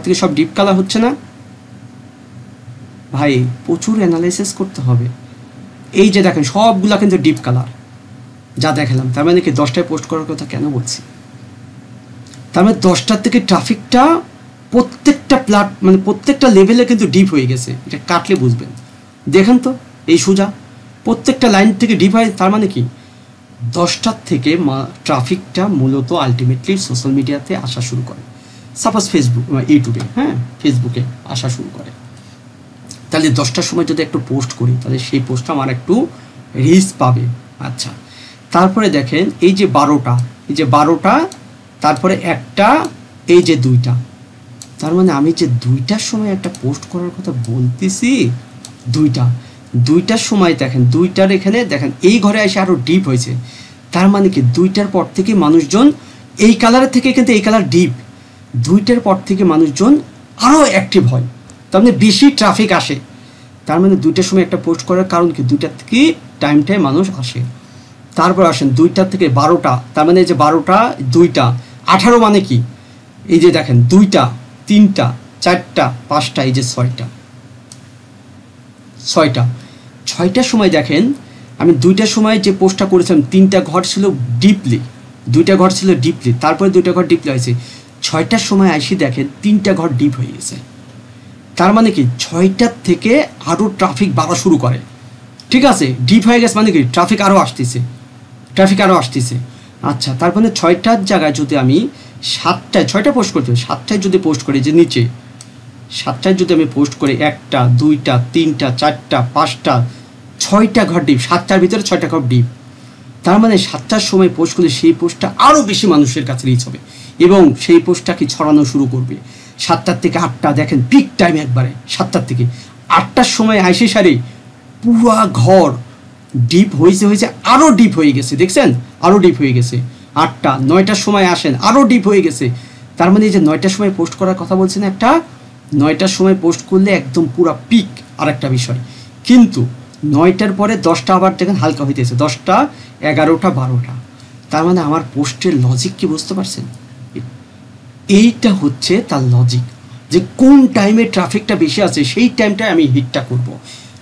থেকে সব ডিপ কালার হচ্ছে না ভাই, প্রচুর অ্যানালাইসিস করতে হবে। এই যে দেখেন সবগুলা কিন্তু ডিপ কালার যা দেখালাম, তার মানে কি 10টায় পোস্ট করার কথা কেন বলছি, তার মানে 10টার থেকে ট্রাফিকটা প্রত্যেকটা লেভেলে কিন্তু ডিপ হয়ে গেছে। এটা কাটলে বুঝবেন, দেখেন তো এই সোজা প্রত্যেকটা লাইন থেকে ডিপ হয়। তার মানে কি 10টার থেকে ট্রাফিকটা মূলত আলটিমেটলি সোশ্যাল মিডিয়াতে আসা শুরু করে, সাপোজ ইউটিউবে, হ্যাঁ, ফেসবুকে আসা শুরু করে। তাহলে 10টার সময় যদি একটু পোস্ট করি, তাহলে সেই পোস্টটা আমার একটু রিচ পাবে। আচ্ছা, তারপরে দেখেন এই যে 12টা, তারপরে 1টা, এই যে 2টা, তার মানে আমি যে 2টার সময় একটা পোস্ট করার কথা বলতেছি, 2টার সময় দেখেন 2টার এখানে দেখেন এই ঘরে এসে আরও ডিপ হয়েছে। তার মানে কি 2টার পর থেকে মানুষজন এই কালারের থেকে কিন্তু এই কালার ডিপ, 2টার পর থেকে মানুষজন আরও অ্যাক্টিভ হয়, তার মানে বেশি ট্রাফিক আসে। তার মানে 2টার সময় একটা পোস্ট করার কারণ কি 2টার থেকে টাইমটায় মানুষ আসে। তারপর আসেন 2টার থেকে 12টা, তার মানে এই যে 12টা, 2টা, 18 মানে কি এই যে দেখেন 2টা, 3টা, 4টা, 5টা, এই যে 6টার সময় দেখেন আমি 2টার সময় যে পোস্টটা করেছিলাম, 3টা ঘর ছিল ডিপলি, 2টা ঘর ছিল ডিপলি, তারপরে 2টা ঘর ডিপলি হয়েছে। 6টার সময় আসি দেখেন 3টা ঘর ডিপ হয়ে গেছে। তার মানে কি 6টার থেকে আরও ট্রাফিক বাড়া শুরু করে, ঠিক আছে, ডিপ হয়ে গেছে মানে কি ট্রাফিক আরও আসতেছে। আচ্ছা, তার মানে 6টার জায়গায় যদি আমি 6টা পোস্ট করতে হবে, 7টায় যদি পোস্ট করি, যে নিচে 7টায় যদি আমি পোস্ট করি, 1টা, 2টা, 3টা, 4টা, 5টা, 6টা ঘর ডিপ, 7টার ভিতরে 6টা ঘর ডিপ। তার মানে 7টার সময় পোস্ট করলে সেই পোস্টটা আরও বেশি মানুষের কাছে রিচ হবে এবং সেই পোস্টটাকে ছড়ানো শুরু করবে। 7টার থেকে 8টা দেখেন পিক টাইম, একবারে 7টার থেকে 8টার সময় আইসে সারি পুরা ঘর ডিপ হয়েছে, আরও ডিপ হয়ে গেছে, দেখছেন আরও ডিপ হয়ে গেছে। 8টা, 9টার সময় আসেন আরও ডিপ হয়ে গেছে। তার মানে এই যে 9টার সময় পোস্ট করার কথা বলছেন, একটা 9টার সময় পোস্ট করলে একদম পুরা পিক আর একটা বিষয়। কিন্তু 9টার পরে 10টা আবার দেখেন হালকা হইতেছে, 10টা, 11টা, 12টা। তার মানে আমার পোস্টের লজিক কি বুঝতে পারছেন? এইটা হচ্ছে তার লজিক, যে কোন টাইমে ট্রাফিকটা বেশি আছে সেই টাইমটায় আমি হিটটা করব,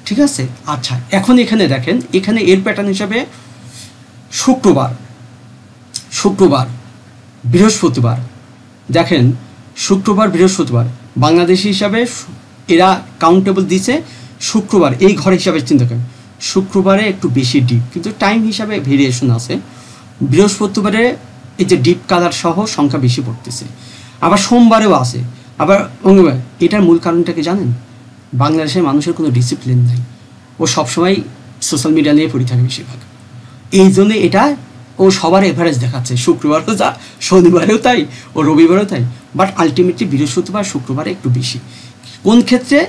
ঠিক আছে। আচ্ছা, এখন এখানে দেখেন, এখানে এর প্যাটার্ন হিসাবে শুক্রবার, বৃহস্পতিবার, দেখেন শুক্রবার বৃহস্পতিবার বাংলাদেশ হিসাবে এরা কাউন্টেবল দিছে শুক্রবার, এই ঘর হিসাবে চিন্তা করেন শুক্রবারে একটু বেশি ডিপ, কিন্তু টাইম হিসাবে ভেরিয়েশন আছে। বৃহস্পতিবারে এই যে ডিপ কালার সহ সংখ্যা বেশি পড়তেছে, আবার সোমবারেও আছে, আবার মঙ্গলবার। এটার মূল কারণটা কি জানেন? বাংলাদেশের মানুষের কোনো ডিসিপ্লিন নাই, ও সবসময় সোশ্যাল মিডিয়া নিয়ে পড়ে থাকে বেশিরভাগ। এই জন্য এটা ও সবার এভারেজ দেখাচ্ছে, শুক্রবারও যা, শনিবারেও তাই, ও রবিবারেও তাই, বাট আলটিমেটলি বৃহস্পতিবার শুক্রবারে একটু বেশি। কোন ক্ষেত্রে?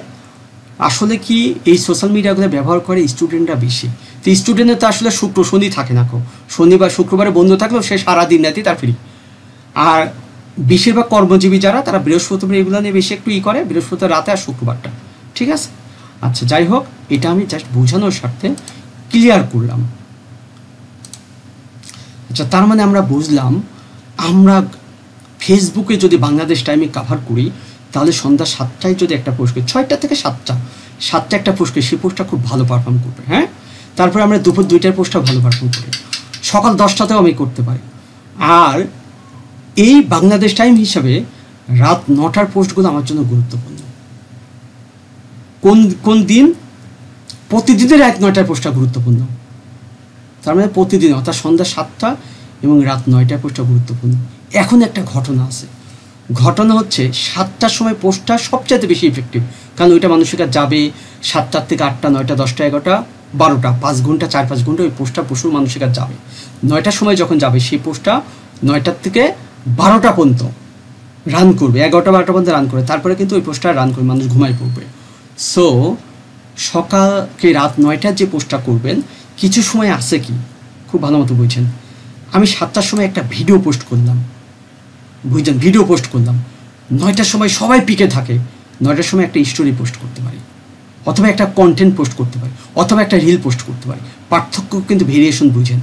আসলে কি এই সোশ্যাল মিডিয়াগুলো ব্যবহার করে স্টুডেন্টরা বেশি, তো স্টুডেন্টের তো আসলে শুক্র শনি থাকে না, শনিবার শুক্রবারে বন্ধ থাকলেও সে সারাদিন রাতে তার ফ্রি। আর বেশিরভাগ কর্মজীবী যারা, তারা বৃহস্পতিবার এগুলো নিয়ে বেশি একটু করে, বৃহস্পতিবার রাতে আর শুক্রবারটা। ঠিক আছে, আচ্ছা যাই হোক, এটা আমি জাস্ট বোঝানোর স্বার্থে ক্লিয়ার করলাম। আচ্ছা, তার মানে আমরা বুঝলাম, আমরা ফেসবুকে যদি বাংলাদেশ টাইমে কাভার করি, তাহলে সন্ধ্যা 7টায় যদি একটা পোস্ট করি, 6টা থেকে 7টা একটা পোস্ট করি, সেই পোস্টটা খুব ভালো পারফর্ম করবে। হ্যাঁ, তারপরে আমরা দুপুর 2টার পোস্টটা ভালো পারফর্ম করি, সকাল 10টাতেও আমি করতে পারি। আর এই বাংলাদেশ টাইম হিসাবে রাত 9টার পোস্টগুলো আমার জন্য গুরুত্বপূর্ণ। কোন দিন? প্রতিদিনের রাত 9টার পোস্টটা গুরুত্বপূর্ণ। তার মানে প্রতিদিন, অর্থাৎ সন্ধ্যা 7টা এবং রাত 9টার পোস্টটা গুরুত্বপূর্ণ। এখন একটা ঘটনা আছে, ঘটনা হচ্ছে 7টার সময় পোস্টটা সবচেয়ে বেশি ইফেক্টিভ, কারণ ওইটা মানুষের কাছে যাবে 7টার থেকে 8টা, 9টা, 10টা, 11টা, 12টা, 5 ঘন্টা, 4-5 ঘন্টা ওই পোস্টটা প্রচুর মানুষের কাছে যাবে। 9টার সময় যখন যাবে, সেই পোস্টটা 9টার থেকে 12টা পর্যন্ত রান করবে, 11টা 12টা পর্যন্ত রান করবে, তারপরে কিন্তু ওই পোস্টটা রান করবে, মানুষ ঘুমায় পড়বে। সো সকালকে রাত 9টার যে পোস্টটা করবেন, কিছু সময় আছে কি, খুব ভালো মতো বুঝছেন। আমি 7টার সময় একটা ভিডিও পোস্ট করলাম, বুঝছেন, ভিডিও পোস্ট করলাম, 9টার সময় সবাই পিকে থাকে, 9টার সময় একটা স্টোরি পোস্ট করতে পারি, অথবা একটা কন্টেন্ট পোস্ট করতে পারি, অথবা একটা রিল পোস্ট করতে পারি। পার্থক্য কিন্তু ভেরিয়েশন বুঝেন।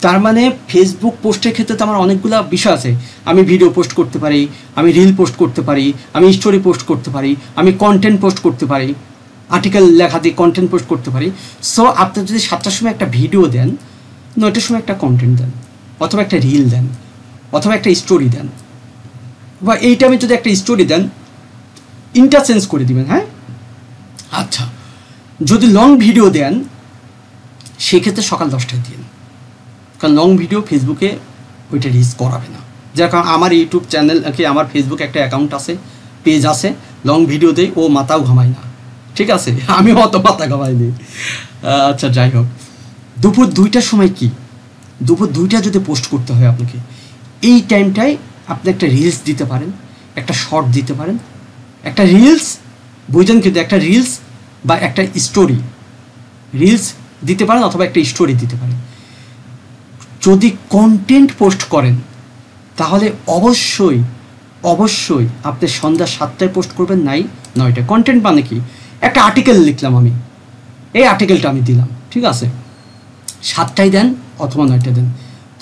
তার মানে ফেসবুক পোস্টের ক্ষেত্রে তো আমার অনেকগুলো বিষয় আছে, আমি ভিডিও পোস্ট করতে পারি, আমি রিল পোস্ট করতে পারি, আমি স্টোরি পোস্ট করতে পারি, আমি কন্টেন্ট পোস্ট করতে পারি, আর্টিকেল লেখা দিয়ে কন্টেন্ট পোস্ট করতে পারি। সো আপনি যদি 7টার সময় একটা ভিডিও দেন, 9টার সময় একটা কন্টেন্ট দেন, অথবা একটা রিল দেন, অথবা একটা স্টোরি দেন, বা এই টাইমে যদি একটা স্টোরি দেন, ইন্টারচেঞ্জ করে দিবেন। হ্যাঁ, আচ্ছা, যদি লং ভিডিও দেন, সেক্ষেত্রে সকাল 10টায় দিন, কারণ লং ভিডিও ফেসবুকে ওইটা রিচ করাবে না। যার কারণ আমার ইউটিউব চ্যানেল কি, আমার ফেসবুকে একটা অ্যাকাউন্ট আছে, পেজ আছে, লং ভিডিও দেই, ও মাথাও ঘামায় না। ঠিক আছে, আমি অত মাথা ঘামাইনি। আচ্ছা যাই হোক, দুপুর 2টার সময় কি, দুপুর 2টা যদি পোস্ট করতে হয় আপনাকে, এই টাইমটায় আপনি একটা রিলস দিতে পারেন, একটা শর্ট দিতে পারেন, একটা রিলস, বুঝলেন, কিন্তু একটা রিলস বা একটা স্টোরি, রিলস দিতে পারেন অথবা একটা স্টোরি দিতে পারেন। যদি কন্টেন্ট পোস্ট করেন, তাহলে অবশ্যই আপনি সন্ধ্যা 7টায় পোস্ট করবেন, নাই 9টায়। কন্টেন্ট মানে কি, একটা আর্টিকেল লিখলাম আমি, এই আর্টিকেলটা আমি দিলাম, ঠিক আছে, 7টায় দেন অথবা 9টায় দেন।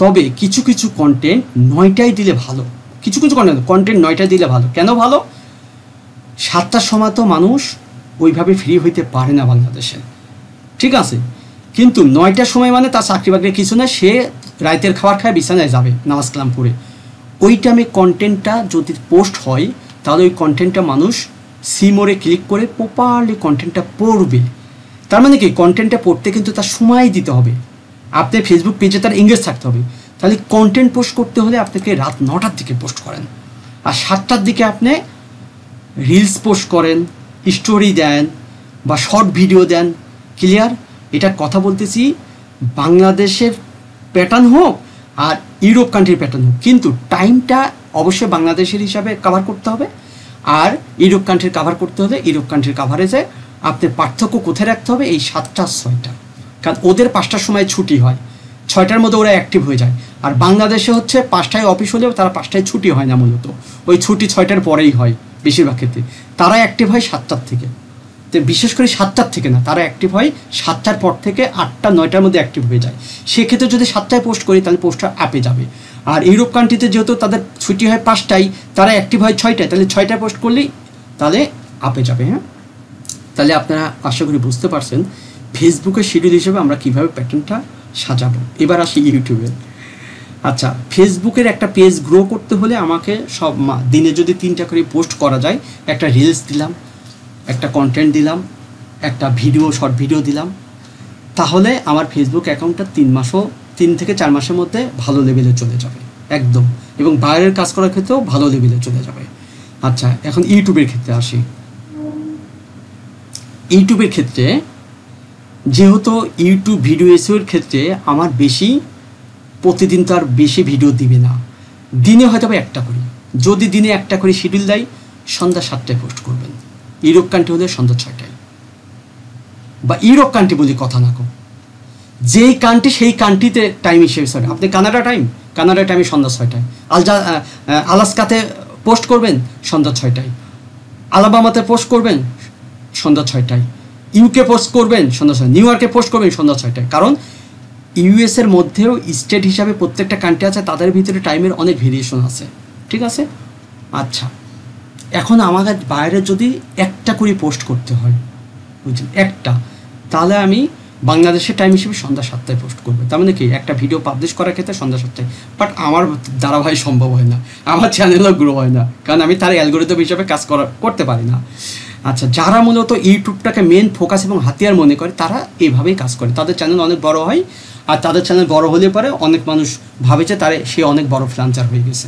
তবে কিছু কিছু কন্টেন্ট 9টায় দিলে ভালো, কিছু কন্টেন্ট 9টায় দিলে ভালো। কেন ভালো? 7টার সময় তো মানুষ ওইভাবে ফ্রি হইতে পারে না বাংলাদেশে, ঠিক আছে, কিন্তু 9টার সময় মানে তার চাকরি বাকরি কিছু না, সে রাতের খাবার খায় বিছানায় যাবে নামাজ কালাম পড়ে। ওই টাইমে কন্টেন্টটা যদি পোস্ট হয়, তাহলে ওই কন্টেন্টটা মানুষ সিমোরে ক্লিক করে প্রপারলি কন্টেন্টটা পড়বে। তার মানে কি, কন্টেন্টটা পড়তে কিন্তু তার সময় দিতে হবে, আপনার ফেসবুক পেজে তার এঙ্গেজ থাকতে হবে। তাহলে কন্টেন্ট পোস্ট করতে হলে আপনাকে রাত 9টার দিকে পোস্ট করেন, আর 7টার দিকে আপনি রিলস পোস্ট করেন, স্টোরি দেন বা শর্ট ভিডিও দেন। ক্লিয়ার? এটা কথা বলতেছি বাংলাদেশের প্যাটার্ন হোক আর ইউরোপ কান্ট্রির প্যাটার্ন হোক, কিন্তু টাইমটা অবশ্যই বাংলাদেশের হিসাবে কভার করতে হবে, আর ইউরোপ কান্ট্রির কভার করতে হলে ইউরোপ কান্ট্রির কাভারেজে আপনার পার্থক্য কোথায় রাখতে হবে, এই 7টা 6টা, কারণ ওদের 5টার সময় ছুটি হয়, 6টার মধ্যে ওরা অ্যাক্টিভ হয়ে যায়। আর বাংলাদেশে হচ্ছে 5টায় অফিস হলেও তারা 5টায় ছুটি হয় না, মূলত ওই ছুটি 6টার পরেই হয় বেশিরভাগ ক্ষেত্রে। তারা অ্যাক্টিভ হয় 7টার থেকে, তো বিশেষ করে 7টার থেকে না, তারা অ্যাক্টিভ হয় 7টার পর থেকে 8টা 9টার মধ্যে অ্যাক্টিভ হয়ে যায়। সেক্ষেত্রে যদি 7টায় পোস্ট করি, তাহলে পোস্টটা অ্যাপে যাবে। আর ইউরোপ কান্ট্রিতে যেহেতু তাদের ছুটি হয় 5টায়, তারা অ্যাক্টিভ হয় 6টায়, তাহলে 6টায় পোস্ট করলেই তাহলে অ্যাপে যাবে। হ্যাঁ, তাহলে আপনারা আশা করি বুঝতে পারছেন ফেসবুকের শিডিউল হিসেবে আমরা কীভাবে প্যাটার্নটা সাজাবো। এবার আসি ইউটিউবে। আচ্ছা, ফেসবুকের একটা পেজ গ্রো করতে হলে আমাকে দিনে যদি 3টা করে পোস্ট করা যায়, একটা রিলস দিলাম, একটা কন্টেন্ট দিলাম, একটা ভিডিও, শর্ট ভিডিও দিলাম, তাহলে আমার ফেসবুক অ্যাকাউন্টটা 3 থেকে 4 মাসের মধ্যে ভালো লেভেলে চলে যাবে একদম, এবং বাইরের কাজ করার ক্ষেত্রেও ভালো লেভেলে চলে যাবে। আচ্ছা, এখন ইউটিউবের ক্ষেত্রে আসি। ইউটিউবের ক্ষেত্রে যেহেতু ইউটিউব ভিডিও এসইওর ক্ষেত্রে আমার প্রতিদিন তো আর বেশি ভিডিও দিবে না, দিনে হয়তো একটা করি, যদি দিনে একটা করে শিডিউল দেয়, সন্ধ্যা 7টায় পোস্ট করবেন। ইউরোপ কান্ট্রি হলে সন্ধ্যা 6টায়, বা ইউরোপ কান্ট্রি বলি কথা না কো, যেই কান্ট্রি সেই কান্ট্রিতে টাইম হিসেবে, সরি আপনি কানাডা টাইমে সন্ধ্যা 6টায়, আলাস্কাতে পোস্ট করবেন সন্ধ্যা 6টায়, আলাবামাতে পোস্ট করবেন সন্ধ্যা 6টায়, ইউকে পোস্ট করবেন সন্ধ্যা 6টায়, নিউ ইয়র্কে পোস্ট করবেন সন্ধ্যা 6টায়। কারণ ইউএসের মধ্যেও স্টেট হিসাবে প্রত্যেকটা কান্ট্রি আছে, তাদের ভিতরে টাইমের অনেক ভেরিয়েশন আছে, ঠিক আছে। আচ্ছা, এখন আমাকে বাইরে যদি একটা করে পোস্ট করতে হয়, বুঝলেন, একটা, তাহলে আমি বাংলাদেশের টাইম হিসেবে সন্ধ্যা 7টায় পোস্ট করবো। তার মানে কি, একটা ভিডিও পাবলিশ করার ক্ষেত্রে সন্ধ্যা 7টায়, বাট আমার দ্বারা ভাই সম্ভব হয় না, আমার চ্যানেলও গ্রো হয় না, কারণ আমি তার অ্যালগোরিদম হিসাবে কাজ করতে পারি না। আচ্ছা, যারা মূলত ইউটিউবটাকে মেন ফোকাস এবং হাতিয়ার মনে করে, তারা এইভাবেই কাজ করে, তাদের চ্যানেল অনেক বড় হয়, আর তাদের চ্যানেল বড় হলে পরে অনেক মানুষ ভাবে যে সে অনেক বড় ফ্রিল্যান্সার হয়ে গেছে,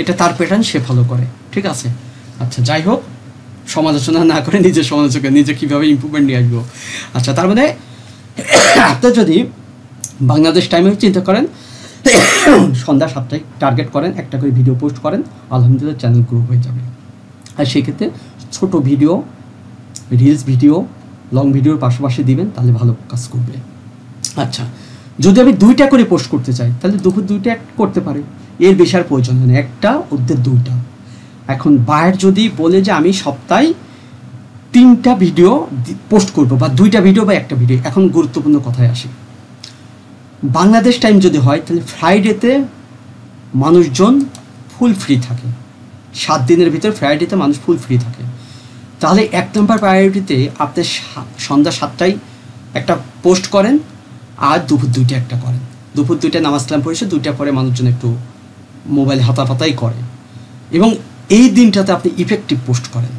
এটা তার প্যাটার্ন, সে ফলো করে, ঠিক আছে। আচ্ছা, যাই হোক, সমালোচনা না করে নিজের সমালোচনা নিজে কীভাবে ইমপ্রুভমেন্ট নিয়ে আসবো। আচ্ছা, তার মানে আপনি যদি বাংলাদেশ টাইমে চিন্তা করেন, সন্ধ্যা 7টায় টার্গেট করেন, একটা করে ভিডিও পোস্ট করেন, আলহামদুলিল্লাহ চ্যানেল গ্রো হয়ে যাবে। আর সেক্ষেত্রে ছোট ভিডিও, রিলস ভিডিও, লং ভিডিওর পাশাপাশি দিবেন, তাহলে ভালো কাজ করবে। আচ্ছা, যদি আমি 2টা করে পোস্ট করতে চাই, তাহলে দুপুর 2টা করতে পারি, এর বেশি আর প্রয়োজন হয় না, একটা ওদের 2টা। এখন বায়ার যদি বলে যে আমি সপ্তাহে 3টা ভিডিও পোস্ট করব, বা 2টা ভিডিও বা একটা ভিডিও, এখন গুরুত্বপূর্ণ কথায় আসি। বাংলাদেশ টাইম যদি হয়, তাহলে ফ্রাইডেতে মানুষজন ফুল ফ্রি থাকে, 7 দিনের ভিতরে ফ্রাইডেতে মানুষ ফুল ফ্রি থাকে, তাহলে 1 নম্বর প্রায়োরিটিতে আপনি সন্ধ্যা 7টায় একটা পোস্ট করেন, আর দুপুর 2টা একটা করেন। দুপুর 2টায় নামাজ কালাম পড়েছে, 2টা পরে মানুষজন একটু মোবাইল হাতাপাতাই করে, এবং এই দিনটাতে আপনি ইফেক্টিভ পোস্ট করেন,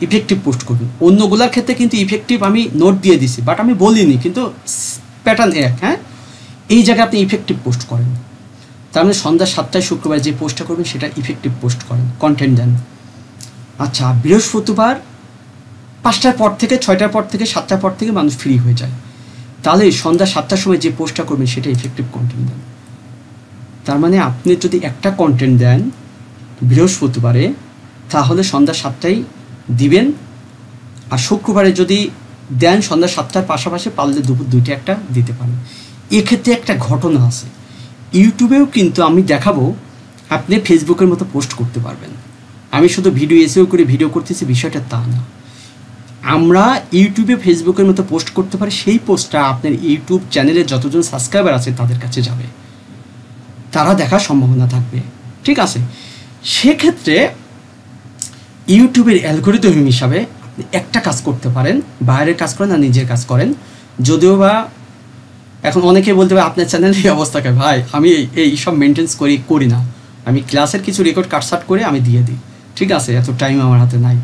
ইফেক্টিভ পোস্ট করবেন। অন্যগুলোর ক্ষেত্রে কিন্তু ইফেক্টিভ আমি নোট দিয়ে দিছি, বাট আমি বলিনি, কিন্তু প্যাটার্ন এক, হ্যাঁ, এই জায়গায় আপনি ইফেক্টিভ পোস্ট করেন। তার মানে সন্ধ্যা 7টায় শুক্রবার যে পোস্টটা করবেন সেটা ইফেক্টিভ পোস্ট করেন, কন্টেন্ট দেন। আচ্ছা, বৃহস্পতিবার 5টার পর থেকে, 6টার পর থেকে, 7টার পর থেকে মানুষ ফ্রি হয়ে যায়, তাহলে সন্ধ্যা 7টার সময় যে পোস্টটা করবেন সেটা ইফেক্টিভ কন্টেন্ট দেন। তার মানে আপনি যদি একটা কন্টেন্ট দেন বৃহস্পতিবারে, তাহলে সন্ধ্যা 7টায় দিবেন, আর শুক্রবারে যদি দেন সন্ধ্যা 7টার পাশাপাশি, পারলে দুপুর 2টা একটা দিতে পারেন। এক্ষেত্রে একটা ঘটনা আছে, ইউটিউবেও কিন্তু আমি দেখাবো আপনি ফেসবুকের মতো পোস্ট করতে পারবেন। আমি শুধু ভিডিও এসেও করে ভিডিও করতেছি বিষয়টা তা না, আমরা ইউটিউবে ফেসবুকের মতো পোস্ট করতে পারি, সেই পোস্টটা আপনার ইউটিউব চ্যানেলে যতজন সাবস্ক্রাইবার আছে তাদের কাছে যাবে, তারা দেখার সম্ভাবনা থাকবে, ঠিক আছে। সেক্ষেত্রে ইউটিউবের অ্যালগোরিদম হিসাবে আপনি একটা কাজ করতে পারেন, বাইরের কাজ করেন আর নিজের কাজ করেন। যদিও বা এখন অনেকে বলতে পারে আপনার চ্যানেলের এই অবস্থাকে, ভাই আমি এই সব মেনটেন্স করি না, আমি ক্লাসের কিছু রেকর্ড কাটসাট করে আমি দিয়ে দিই, ঠিক আছে, এত টাইম আমার হাতে নাই।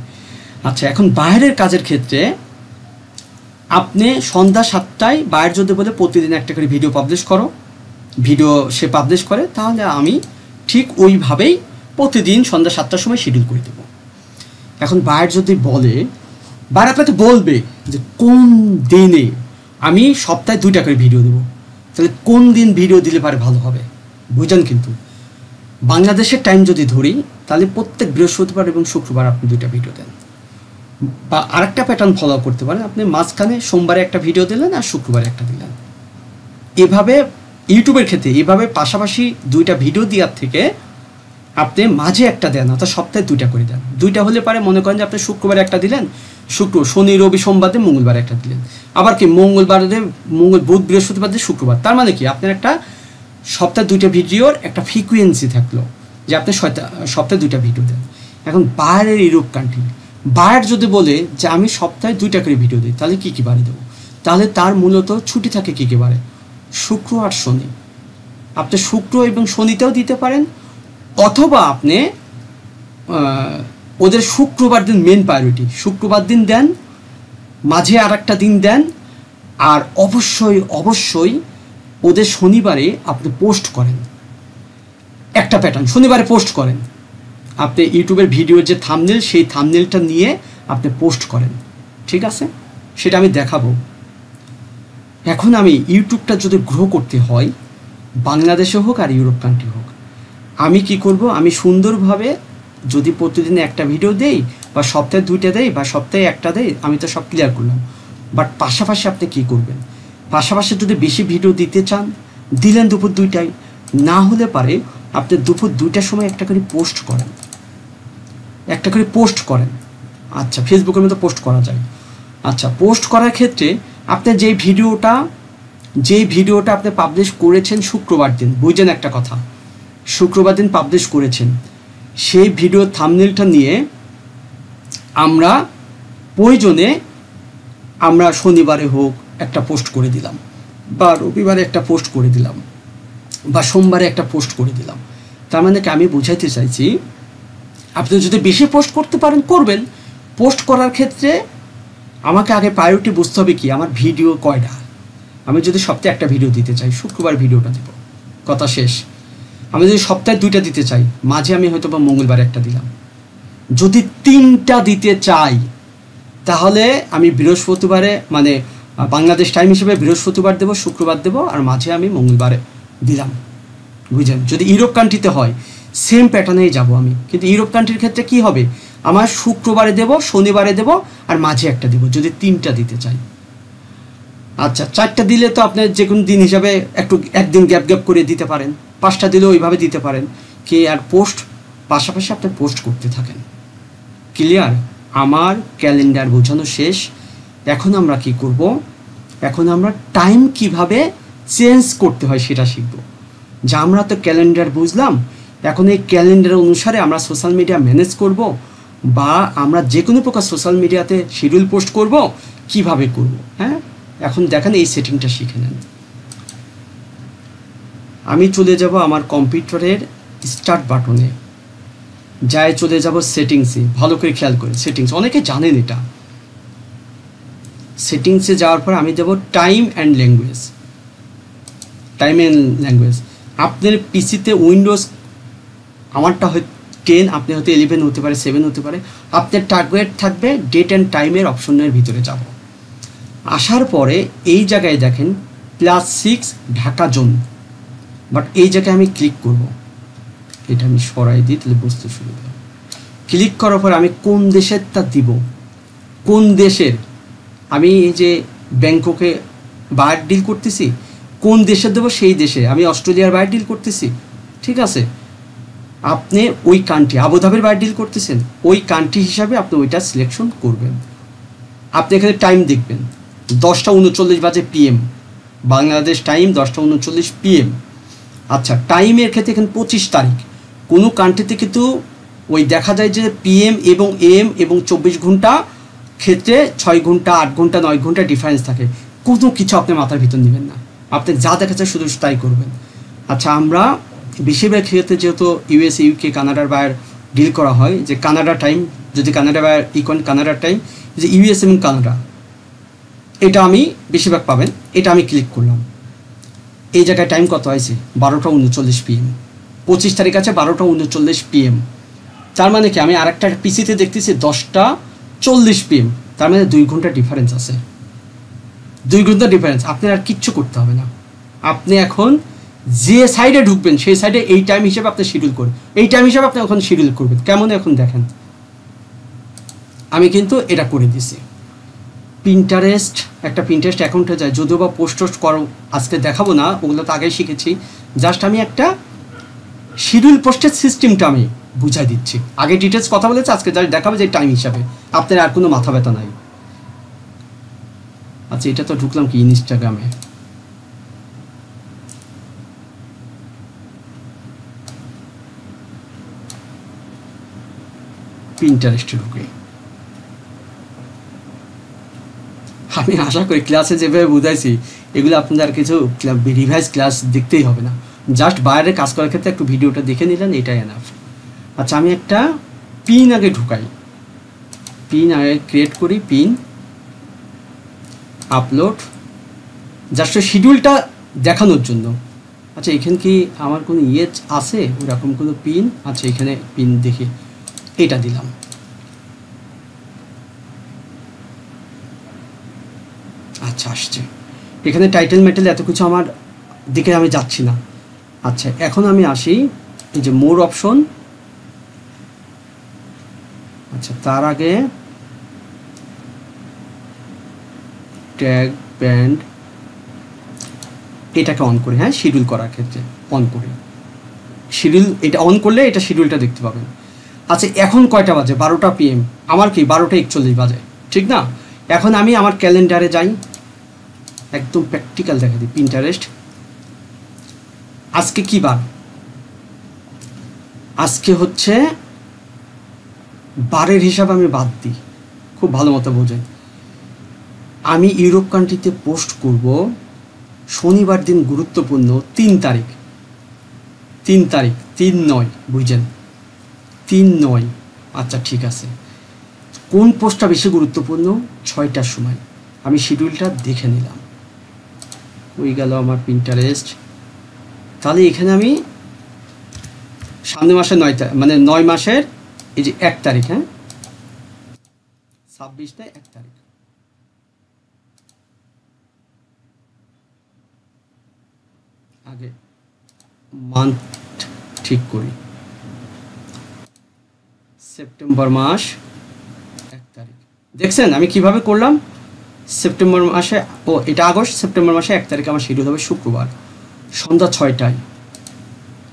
আচ্ছা, এখন বাইরের কাজের ক্ষেত্রে আপনি সন্ধ্যা 7টায় বাইরে যদি বলে প্রতিদিন একটা করে ভিডিও পাবলিশ করো, ভিডিও সে পাবলিশ করে, তাহলে আমি ঠিক ওইভাবেই প্রতিদিন সন্ধ্যা 7টার সময় শিডিউল করে দেবো। এখন বাইরে যদি বলে, বাইরে আপনাকে বলবে যে কোন দিনে আমি সপ্তাহে 2টা করে ভিডিও দেবো, তাহলে কোন দিন ভিডিও দিলে পারে ভালো হবে, বুঝলেন। কিন্তু বাংলাদেশের টাইম যদি ধরি, তাহলে প্রত্যেক বৃহস্পতিবার এবং শুক্রবার আপনি 2টা ভিডিও দেন, বা আরেকটা প্যাটার্ন ফলো করতে পারেন, আপনি মাঝখানে সোমবারে একটা ভিডিও দিলেন আর শুক্রবারে একটা দিলেন। এভাবে ইউটিউবের ক্ষেত্রে এভাবে পাশাপাশি 2টা ভিডিও দেওয়ার থেকে আপনি মাঝে একটা দেন, অর্থাৎ সপ্তাহে 2টা করে দেন। 2টা হলে পারে মনে করেন যে আপনি শুক্রবারে একটা দিলেন, শনি রবি সোমবারে মঙ্গলবারে একটা দিলেন, আবার কি বুধ বৃহস্পতিবার দিয়ে শুক্রবার। তার মানে কি, আপনার একটা সপ্তাহে 2টা ভিডিওর একটা ফ্রিকুয়েন্সি থাকলো, যে আপনি সপ্তাহে 2টা ভিডিও দেন। এখন বাইরের ইউরোপ কান্ট্রি, বাইরে যদি বলে যে আমি সপ্তাহে 2টা করে ভিডিও দিই, তাহলে কী বারে দেবো, তাহলে তার মূলত ছুটি থাকে কী বারে, শুক্র আর শনি। আপনি শুক্র এবং শনিতেও দিতে পারেন, অথবা আপনি ওদের শুক্রবার দিন মেন প্রায়োরিটি, শুক্রবার দিন দেন, মাঝে আর একটা দিন দেন, আর অবশ্যই অবশ্যই ওদের শনিবারে আপনি পোস্ট করেন একটা প্যাটার্ন, শনিবারে পোস্ট করেন। আপনি ইউটিউবের ভিডিওর যে থাম্বনেল, সেই থাম্বনেলটা নিয়ে আপনি পোস্ট করেন, ঠিক আছে? সেটা আমি দেখাবো। এখন আমি ইউটিউবটা যদি গ্রো করতে হয়, বাংলাদেশে হোক আর ইউরোপ কান্ট্রি হোক, আমি কি করব? আমি সুন্দরভাবে যদি প্রতিদিন একটা ভিডিও দেই, বা সপ্তাহে 2টা দেই, বা সপ্তাহে একটা দেই, আমি তো সব ক্লিয়ার করলাম। বাট পাশাপাশি আপনি কি করবেন? পাশাপাশি যদি বেশি ভিডিও দিতে চান, দিলেন দুপুর 2টায়, না হলে পারে আপনি দুপুর 2টার সময় একটা করে পোস্ট করেন, একটা করে পোস্ট করেন। আচ্ছা, ফেসবুকের মধ্যে পোস্ট করা যায়। আচ্ছা, পোস্ট করার ক্ষেত্রে আপনি যেই ভিডিওটা আপনি পাবলিশ করেছেন শুক্রবার দিন, বুঝছেন একটা কথা, শুক্রবার দিন পাবলিশ করেছেন, সেই ভিডিওর থাম্বনেলটা নিয়ে আমরা প্রয়োজনে আমরা শনিবারে হোক একটা পোস্ট করে দিলাম, বা রবিবারে একটা পোস্ট করে দিলাম, বা সোমবারে একটা পোস্ট করে দিলাম। তার মানে কি আমি বুঝাইতে চাইছি, আপনি যদি বেশি পোস্ট করতে পারেন করবেন। পোস্ট করার ক্ষেত্রে আমাকে আগে প্রায়োরিটি বুঝতে হবে কি, আমার ভিডিও কয়টা। আমি যদি সপ্তাহে একটা ভিডিও দিতে চাই, শুক্রবার ভিডিওটা দেব, কথা শেষ। আমি যদি সপ্তাহে 2টা দিতে চাই, মাঝে আমি হয়তো বা মঙ্গলবারে একটা দিলাম। যদি 3টা দিতে চাই, তাহলে আমি বৃহস্পতিবারে, মানে বাংলাদেশ টাইম হিসেবে বৃহস্পতিবার দেব, শুক্রবার দেব, আর মাঝে আমি মঙ্গলবারে দিলাম, বুঝলেন? যদি ইউরোপ কান্ট্রিতে হয় সেম প্যাটার্নেই যাব আমি, কিন্তু ইউরোপ কান্ট্রির ক্ষেত্রে কি হবে, আমার শুক্রবারে দেব, শনিবারে দেব, আর মাঝে একটা দেব, যদি 3টা দিতে চাই। আচ্ছা, 4টা দিলে তো আপনি যে কোনো দিন হিসাবে একটু একদিন গ্যাপ গ্যাপ করে দিতে পারেন, 5টা দিলেও ওইভাবে দিতে পারেন কি, আর পোস্ট পাশাপাশি আপনি পোস্ট করতে থাকেন। ক্লিয়ার? আমার ক্যালেন্ডার বোঝানো শেষ। এখন আমরা কি করব? এখন আমরা টাইম কিভাবে চেঞ্জ করতে হয় সেটা শিখব। যা আমরা তো ক্যালেন্ডার বুঝলাম, এখন এই ক্যালেন্ডার অনুসারে আমরা সোশ্যাল মিডিয়া ম্যানেজ করব, বা আমরা যে কোনো প্রকার সোশ্যাল মিডিয়াতে শিডিউল পোস্ট করব, কিভাবে করব। হ্যাঁ, এখন দেখেন এই সেটিংটা শিখে নেন। আমি চলে যাব আমার কম্পিউটারের স্টার্ট বাটনে, যাই চলে যাব সেটিংসে, ভালো করে খেয়াল করে সেটিংস, অনেকে জানেন এটা। সেটিংসে যাওয়ার পর আমি দেব time and language. Time and language আপনার পিসিতে উইন্ডোজ, আমারটা হয় 10, আপনি হয়তো 11 হতে পারে, 7 হতে পারে। আপনার টার্গেট থাকবে ডেট অ্যান্ড টাইমের অপশনের ভিতরে যাব। আসার পরে এই জায়গায় দেখেন +6 ঢাকা জোন, বাট এই জায়গায় আমি ক্লিক করব। এটা আমি সরাই দিই, তাহলে বুঝতে সুবিধা। ক্লিক করার পর আমি কোন দেশেরটা দিব, কোন দেশের, আমি এই যে ব্যাংককে বায়ার ডিল করতেছি, কোন দেশের দেবো সেই দেশে। আমি অস্ট্রেলিয়ার বায়ার ডিল করতেছি, ঠিক আছে? আপনি ওই কান্ট্রি, আবুধাবির বায়ার ডিল করতেছেন, ওই কান্ট্রি হিসাবে আপনি ওইটা সিলেকশন করবেন। আপনি এখানে টাইম দেখবেন 10:39 বাজে PM, বাংলাদেশ টাইম 10:39 PM। আচ্ছা, টাইমের ক্ষেত্রে এখানে 25 তারিখ, কোনো কান্ট্রিতে কিন্তু ওই দেখা যায় যে PM এবং AM এবং 24 ঘন্টা ক্ষেত্রে 6 ঘন্টা, 8 ঘন্টা, 9 ঘন্টা ডিফারেন্স থাকে। কোনো কিছু আপনি মাথার ভিতর নেবেন না, আপনি যা দেখা যায় শুধু তাই করবেন। আচ্ছা, আমরা বেশিরভাগ ক্ষেত্রে যেহেতু US, UK, কানাডার বায়ার ডিল করা হয়, যে কানাডা টাইম, যদি কানাডা বায়ার কানাডার টাইম, যে US এবং কানাডা, এটা আমি বেশিরভাগ পাবেন। এটা আমি ক্লিক করলাম, এই জায়গায় টাইম কত আছে, 12:39 PM। 25 তারিখ আছে 12:39 PM। তার মানে কি, আমি আরেকটা পিসিতে দেখতেছি 10:40 PM, তার মানে 2 ঘন্টা ডিফারেন্স আছে। 2 ঘন্টা ডিফারেন্স, আপনার আর কিচ্ছু করতে হবে না। আপনি এখন যে সাইডে ঢুকবেন সেই সাইডে এই টাইম হিসেবে আপনি শিডিউল করবেন, এই টাইম হিসেবে আপনি এখন শিডিউল করবেন। কেমন এখন দেখেন, আমি কিন্তু এটা করে দিছি। পিন্টারেস্ট, একটা পিন্টারেস্ট অ্যাকাউন্টে যায়, যদিও বা পোস্ট করো আজকে দেখাবো না, ওগুলো তো আগেই শিখেছি। জাস্ট আমি একটা শিডিউল পোস্টের সিস্টেমটা আমি বুঝাই দিচ্ছি। আগে ডিটেলস কথা বলেছি, আজকে জাস্ট দেখাবো যে টাইম হিসাবে, আপনার আর কোনো মাথা ব্যথা নাই। আচ্ছা, এটা তো ঢুকলাম কি ইনস্টাগ্রামে, পিন্টারেস্টে ঢুকে আমি আশা করি ক্লাসে যেভাবে বুঝাইছি এগুলো আপনাদের কিছু রিভাইজ ক্লাস দেখতেই হবে না, জাস্ট বাইরে কাজ করার ক্ষেত্রে একটু ভিডিওটা দেখে নিলেন, এটাই এনাফ। আচ্ছা আমি একটা পিন আগে ঢুকাই, পিন আগে ক্রিয়েট করি, পিন আপলোড, জাস্ট শিডিউলটা দেখানোর জন্য। আচ্ছা এখানে কি আমার কোনো ইয়ে আছে ওরকম কোনো পিন? আচ্ছা এখানে পিন দেখি, এটা দিলাম। আচ্ছা আসছে এখানে টাইটেল মেটেল এত কিছু আমার দিকে আমি যাচ্ছি না। আচ্ছা এখন আমি আসি এই যে মোর অপশন। আচ্ছা তার আগে ট্যাগ ব্যান্ড এটাকে অন করি, হ্যাঁ শিডিউল করার ক্ষেত্রে অন করি, শিডিউল এটা অন করলে এটা শিডিউলটা দেখতে পাবেন। আচ্ছা এখন কয়টা বাজে? 12টা PM, আমার কি 12টা 41 বাজে, ঠিক না? এখন আমি আমার ক্যালেন্ডারে যাই, একদম প্র্যাকটিক্যাল দেখা দিই, পিন্টারেস্ট। আজকে কি বার? আজকে হচ্ছে বারের হিসাব আমি বাদ দিই, খুব ভালো মতো বোঝেন। আমি ইউরোপ কান্ট্রিতে পোস্ট করব শনিবার দিন, গুরুত্বপূর্ণ 3 তারিখ, 3/9 বুঝছেন, 3/9। আচ্ছা ঠিক আছে, কোন পোস্টটা বেশি গুরুত্বপূর্ণ? 6টার সময়। আমি শিডিউলটা দেখে নিলাম, ওই গেল আমার পিন্টারেস্ট। তাহলে এখানে আমি সামনের মাসের 9 মাসের এই যে 1 তারিখ, হ্যাঁ 26টায় 1 তারিখ, আগে মান্থ ঠিক করি, সেপ্টেম্বর মাস 1 তারিখ। দেখছেন আমি কিভাবে করলাম? সেপ্টেম্বর মাসে, ও এটা আগস্ট, সেপ্টেম্বর মাসে 1 তারিখ আমার শিডিউল হবে শুক্রবার সন্ধ্যা 6টায়।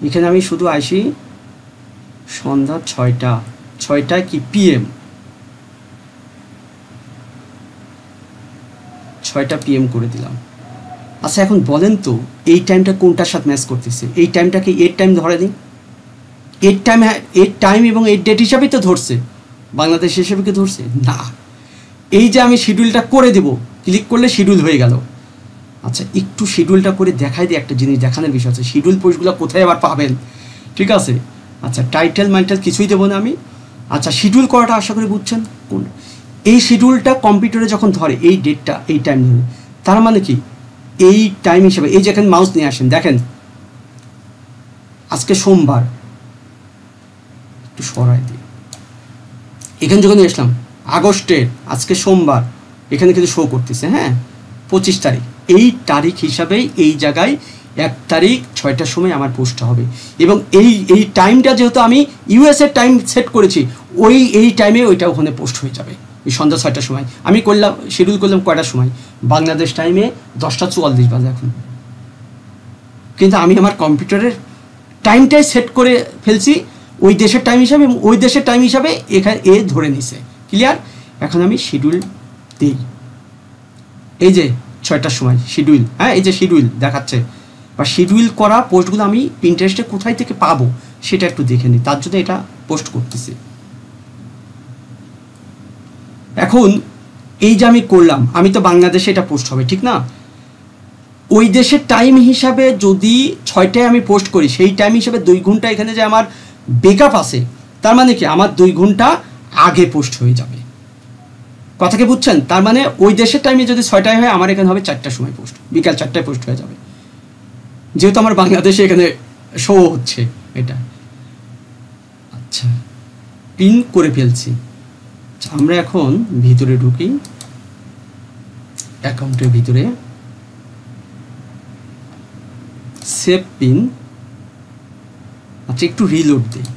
এখানে আমি শুধু আসি সন্ধ্যা 6টায় কি PM, 6টা PM করে দিলাম। আচ্ছা এখন বলেন তো এই টাইমটা কোনটার সাথে ম্যাচ করতেছে? এই টাইমটাকে 8 টাইম ধরে নিই, 8 টাইম এবং 8 ডেট হিসাবেই তো ধরছে, বাংলাদেশ হিসেবে কি ধরছে না। এই যে আমি শিডিউলটা করে দেব, ক্লিক করলে শিডিউল হয়ে গেল। আচ্ছা একটু শিডিউলটা করে দেখাই দিই, একটা জিনিস দেখানোর বিষয় আছে, শিডিউল পোস্টগুলো কোথায় আবার পাবেন, ঠিক আছে? আচ্ছা টাইটেল মাইটেল কিছুই দেবো না আমি। আচ্ছা শিডিউল করাটা আশা করি বুঝছেন। কোন এই শিডিউলটা কম্পিউটারে যখন ধরে এই ডেটটা এই টাইম ধরে, তার মানে কি এই টাইম হিসেবে, এই যে এখানে মাউস নিয়ে আসেন দেখেন, আজকে সোমবার, একটু সরাই দিই, এখানে যখন আসলাম আগস্টের, আজকে সোমবার, এখানে কিন্তু শো করতেছে, হ্যাঁ 25 তারিখ, এই তারিখ হিসাবেই এই জায়গায় 1 তারিখ 6টার সময় আমার পোস্টটা হবে। এবং এই টাইমটা যেহেতু আমি US এর টাইম সেট করেছি, এই টাইমে ওইটা ওখানে পোস্ট হয়ে যাবে, এই সন্ধ্যা 6টার সময়। আমি করলাম শিডিউল করলাম কয়টার সময়? বাংলাদেশ টাইমে 10টা 44 বাজে এখন, কিন্তু আমি আমার কম্পিউটারের টাইমটাই সেট করে ফেলছি ওই দেশের টাইম হিসাবে, এবং ওই দেশের টাইম হিসাবে এখানে ধরে নিছে। ক্লিয়ার? এখন আমি শিডিউল দিই, এই যে 6টার সময় শিডিউল, হ্যাঁ এই যে শিডিউল দেখাচ্ছে, বা শিডিউল করা পোস্টগুলো আমি পিন্টারেস্টে কোথায় থেকে পাবো সেটা একটু দেখে নিই, তার জন্য এটা পোস্ট করতেছি। এখন এই যে আমি করলাম, আমি তো বাংলাদেশে এটা পোস্ট হবে, ঠিক না? ওই দেশের টাইম হিসাবে যদি 6টায় আমি পোস্ট করি, সেই টাইম হিসাবে 2 ঘন্টা এখানে যে আমার ব্যাকআপ আছে, তার মানে কি আমার 2 ঘন্টা আগে পোস্ট হয়ে যাবে। কথাকে বুঝছেন? তার মানে ওই দেশের টাইমে যদি 6টায় হয়, আমার এখানে হবে 4টার সময় পোস্ট, বিকাল 4টায় পোস্ট হয়ে যাবে, যেহেতু আমার বাংলাদেশে এখানে শো হচ্ছে এটা। আচ্ছা পিন করে ফেলছি। আচ্ছা আমরা এখন ভিতরে ঢুকি, অ্যাকাউন্টের ভিতরে সেভ পিন। আচ্ছা একটু রিলোড দিই,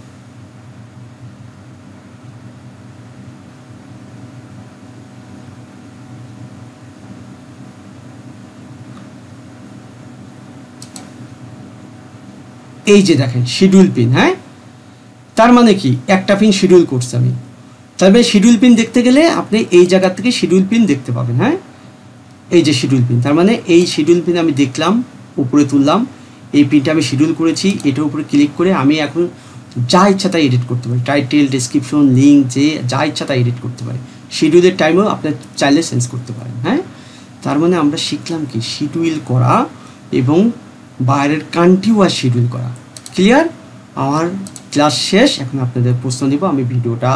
এই যে দেখেন শিডিউল পিন, হ্যাঁ তার মানে কি একটা পিন শিডিউল করছি আমি। তবে শিডিউল পিন দেখতে গেলে আপনি এই জায়গা থেকে শিডিউল পিন দেখতে পাবেন, হ্যাঁ এই যে শিডিউল পিন, তার মানে এই শিডিউল পিন আমি দেখলাম, উপরে তুললাম, এই পিনটা আমি শিডিউল করেছি, এটার উপরে ক্লিক করে আমি এখন যা ইচ্ছা তাই এডিট করতে পারি, টাইটেল, ডেসক্রিপশন, লিঙ্ক, যে যা ইচ্ছা তাই এডিট করতে পারি। শিডিউলের টাইমেও আপনার চাইলে চেঞ্জ করতে পারেন, হ্যাঁ। তার মানে আমরা শিখলাম কি শিডিউল করা এবং বাইরের কান্ট্রি ওয়াইজ শিডিউল করা। ক্লিয়ার? আমার ক্লাস শেষ, এখন আপনাদের প্রশ্ন দিব। আমি ভিডিওটা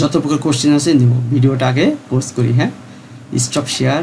যত প্রকার কোশ্চেন আছে নিব, ভিডিওটা আগে পোস্ট করি। হ্যাঁ, স্টপ শেয়ার।